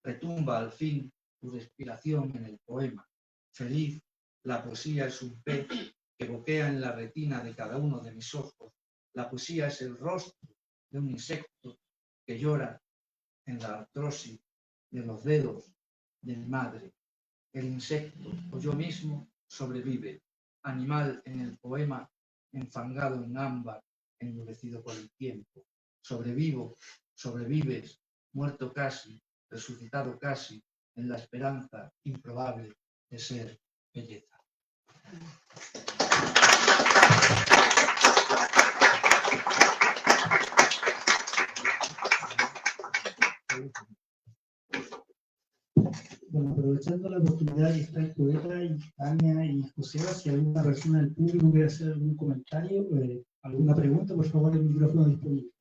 Retumba al fin tu respiración en el poema. Feliz, la poesía es un pez que boquea en la retina de cada uno de mis ojos. La poesía es el rostro de un insecto que llora en la artrosis de los dedos de mi madre. El insecto, o yo mismo, sobrevive. Animal en el poema, enfangado en ámbar, endurecido por el tiempo. Sobrevivo, sobrevives, muerto casi, resucitado casi, en la esperanza improbable de ser belleza. Bueno, aprovechando la oportunidad que está el poeta y Tania y José, si alguna persona del público quiere hacer algún comentario, alguna pregunta, por favor, el micrófono disponible.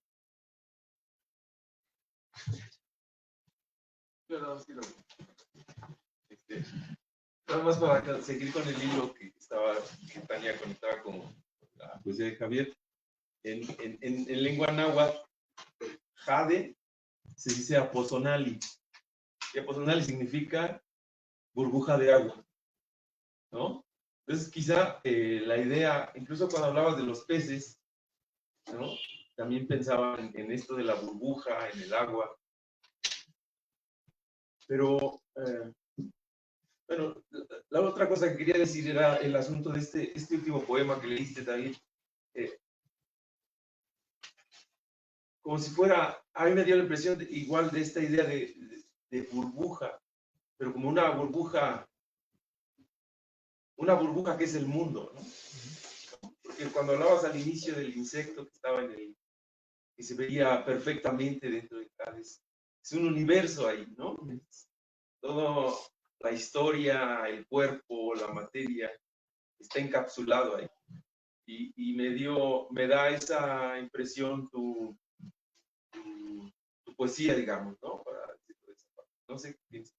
Nada más para seguir con el hilo que Tania conectaba con la poesía de Javier. En lengua náhuatl, jade se dice aposonali. Y aposonali significa burbuja de agua, ¿no? Entonces, quizá la idea, incluso cuando hablabas de los peces, ¿no? También pensaba en esto de la burbuja, en el agua. Pero, bueno, la otra cosa que quería decir era el asunto de este último poema que leíste, David. como si fuera, a mí me dio la impresión igual de esta idea de burbuja, pero como una burbuja que es el mundo, ¿no? Porque cuando hablabas al inicio del insecto que estaba que se veía perfectamente dentro de Hades, es un universo ahí, ¿no? Todo la historia, el cuerpo, la materia, está encapsulado ahí. Y me da esa impresión tu poesía, digamos, ¿no? No sé qué piensas.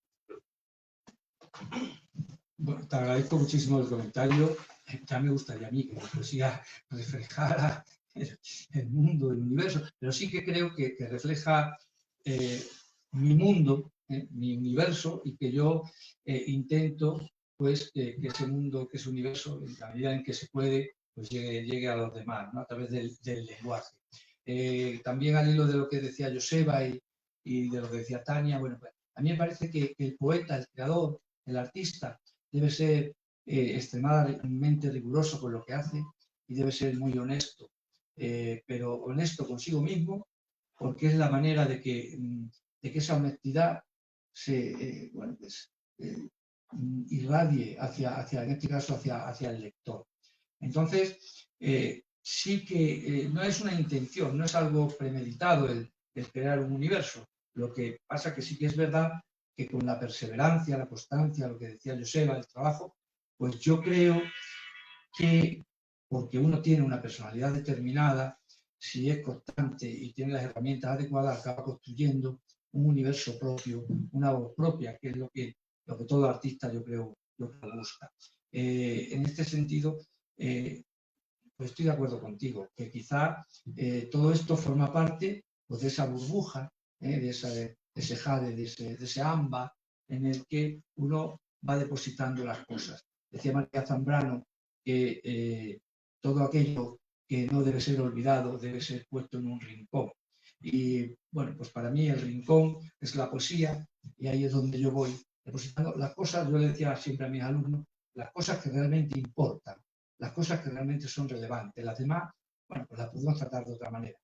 Bueno, te agradezco muchísimo el comentario. Ya me gustaría a mí que la poesía reflejara el mundo, el universo, pero sí que creo que refleja mi mundo, mi universo, y que yo intento pues que ese mundo, que ese universo, en la medida en que se puede, pues llegue a los demás, ¿no? A través del lenguaje. También al hilo de lo que decía Joseba y de lo que decía Tania, bueno, pues, a mí me parece que el poeta, el creador, el artista, debe ser extremadamente riguroso con lo que hace y debe ser muy honesto, pero honesto consigo mismo, porque es la manera de que esa honestidad se irradie hacia, en este caso, hacia el lector. Entonces, sí que no es una intención, no es algo premeditado el crear un universo. Lo que pasa que sí que es verdad que con la perseverancia, la constancia, lo que decía Joseba, el trabajo, pues yo creo que porque uno tiene una personalidad determinada, si es constante y tiene las herramientas adecuadas, acaba construyendo un universo propio, una voz propia, que es lo que todo artista yo creo busca. En este sentido, pues estoy de acuerdo contigo, que quizá todo esto forma parte pues, de esa burbuja, de ese jade, de ese ámbar, en el que uno va depositando las cosas. Decía María Zambrano que todo aquello que no debe ser olvidado debe ser puesto en un rincón. Y bueno, pues para mí el rincón es la poesía y ahí es donde yo voy depositando las cosas. Yo le decía siempre a mis alumnos, las cosas que realmente importan, las cosas que realmente son relevantes. Las demás, bueno, pues las podemos tratar de otra manera.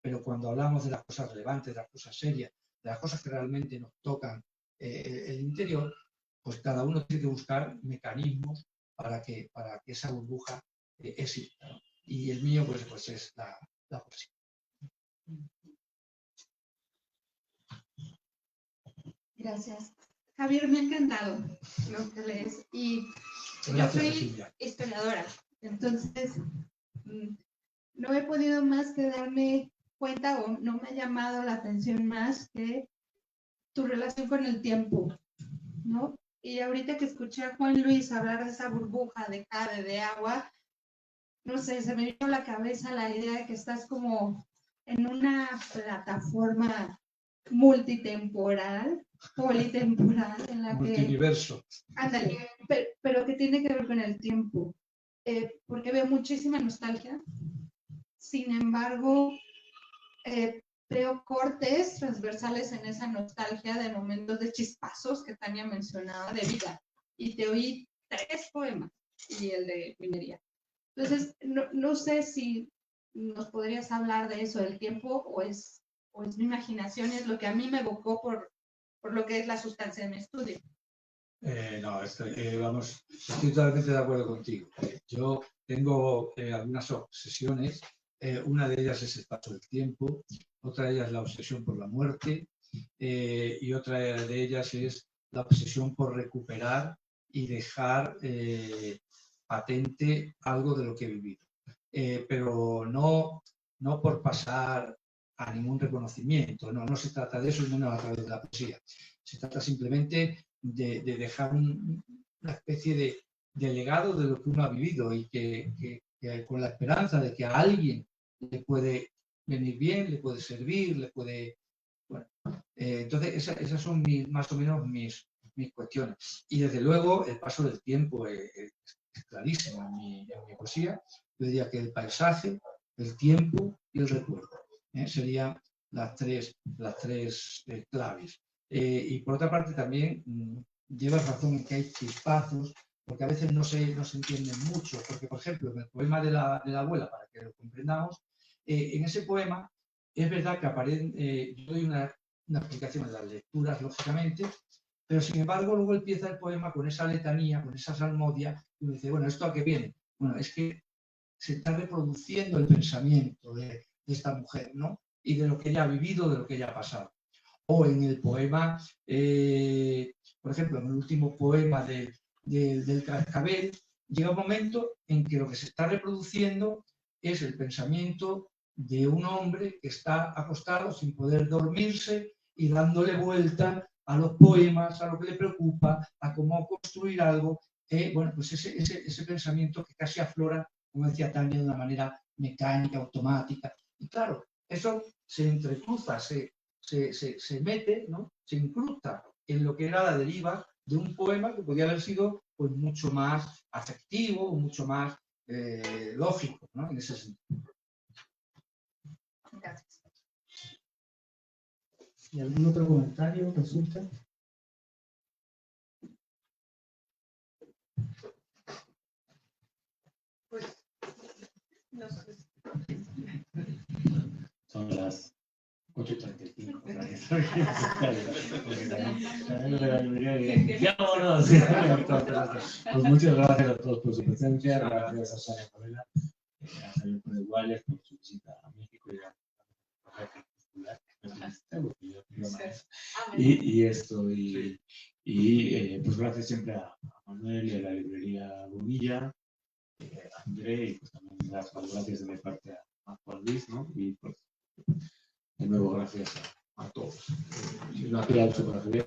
Pero cuando hablamos de las cosas relevantes, de las cosas serias, de las cosas que realmente nos tocan el interior, pues cada uno tiene que buscar mecanismos para que esa burbuja exista, ¿no? Y el mío, pues es la poesía. Gracias. Javier, me ha encantado lo que lees. Y yo soy historiadora, entonces no he podido más que darme cuenta o no me ha llamado la atención más que tu relación con el tiempo, ¿no? Y ahorita que escuché a Juan Luis hablar de esa burbuja de jade, de agua, no sé, se me vino a la cabeza la idea de que estás como en una plataforma multitemporal, politemporal, en la multiuniverso. Ándale, pero que tiene que ver con el tiempo, porque veo muchísima nostalgia. Sin embargo, veo cortes transversales en esa nostalgia de momentos de chispazos que Tania mencionaba de vida. Y te oí 3 poemas y el de minería. Entonces, no sé si nos podrías hablar de eso, del tiempo, o es mi imaginación, es lo que a mí me evocó por lo que es la sustancia de mi estudio. No, estoy totalmente de acuerdo contigo. Yo tengo algunas obsesiones. Una de ellas es el paso del tiempo, otra de ellas es la obsesión por la muerte y otra de ellas es la obsesión por recuperar y dejar patente algo de lo que he vivido. Pero no por pasar a ningún reconocimiento, no se trata de eso, y menos a través de la poesía. Se trata simplemente de dejar una especie de legado de lo que uno ha vivido y que con la esperanza de que a alguien le puede venir bien, le puede servir, le puede... Bueno, entonces esas son más o menos mis cuestiones. Y desde luego el paso del tiempo es clarísimo en mi poesía. Yo diría que el paisaje, el tiempo y el recuerdo serían las tres claves. Y por otra parte también llevas razón en que hay chispazos, porque a veces no se entienden mucho, porque por ejemplo en el poema de la abuela, para que lo comprendamos, en ese poema es verdad que yo doy una explicación de las lecturas, lógicamente, pero sin embargo luego empieza el poema con esa letanía, con esa salmodia, y uno dice, bueno, ¿esto a qué viene? Bueno, es que se está reproduciendo el pensamiento de esta mujer, ¿no? Y de lo que ella ha vivido, de lo que ella ha pasado. O en el poema, por ejemplo, en el último poema del Cascabel, llega un momento en que lo que se está reproduciendo es el pensamiento de un hombre que está acostado sin poder dormirse y dándole vuelta a los poemas, a lo que le preocupa, a cómo construir algo. Bueno, pues ese pensamiento que casi aflora, como decía Tania, de una manera mecánica, automática. Y claro, eso se entrecruza, se mete, ¿no? Se incrusta en lo que era la deriva de un poema que podía haber sido pues, mucho más afectivo, mucho más lógico, ¿no? En ese sentido. Gracias. ¿Y algún otro comentario, consulta? Pues, no sé. Son las 8:35. Pues muchas gracias a todos por su presencia, gracias a Sonia Favela, a Javier Pérez Guayas por su visita a México y pues gracias siempre a Manuel y a la librería Bonilla, a André, y pues también gracias de mi parte a Juan Luis, ¿no? Y pues de nuevo gracias a todos. Un aplauso para Javier.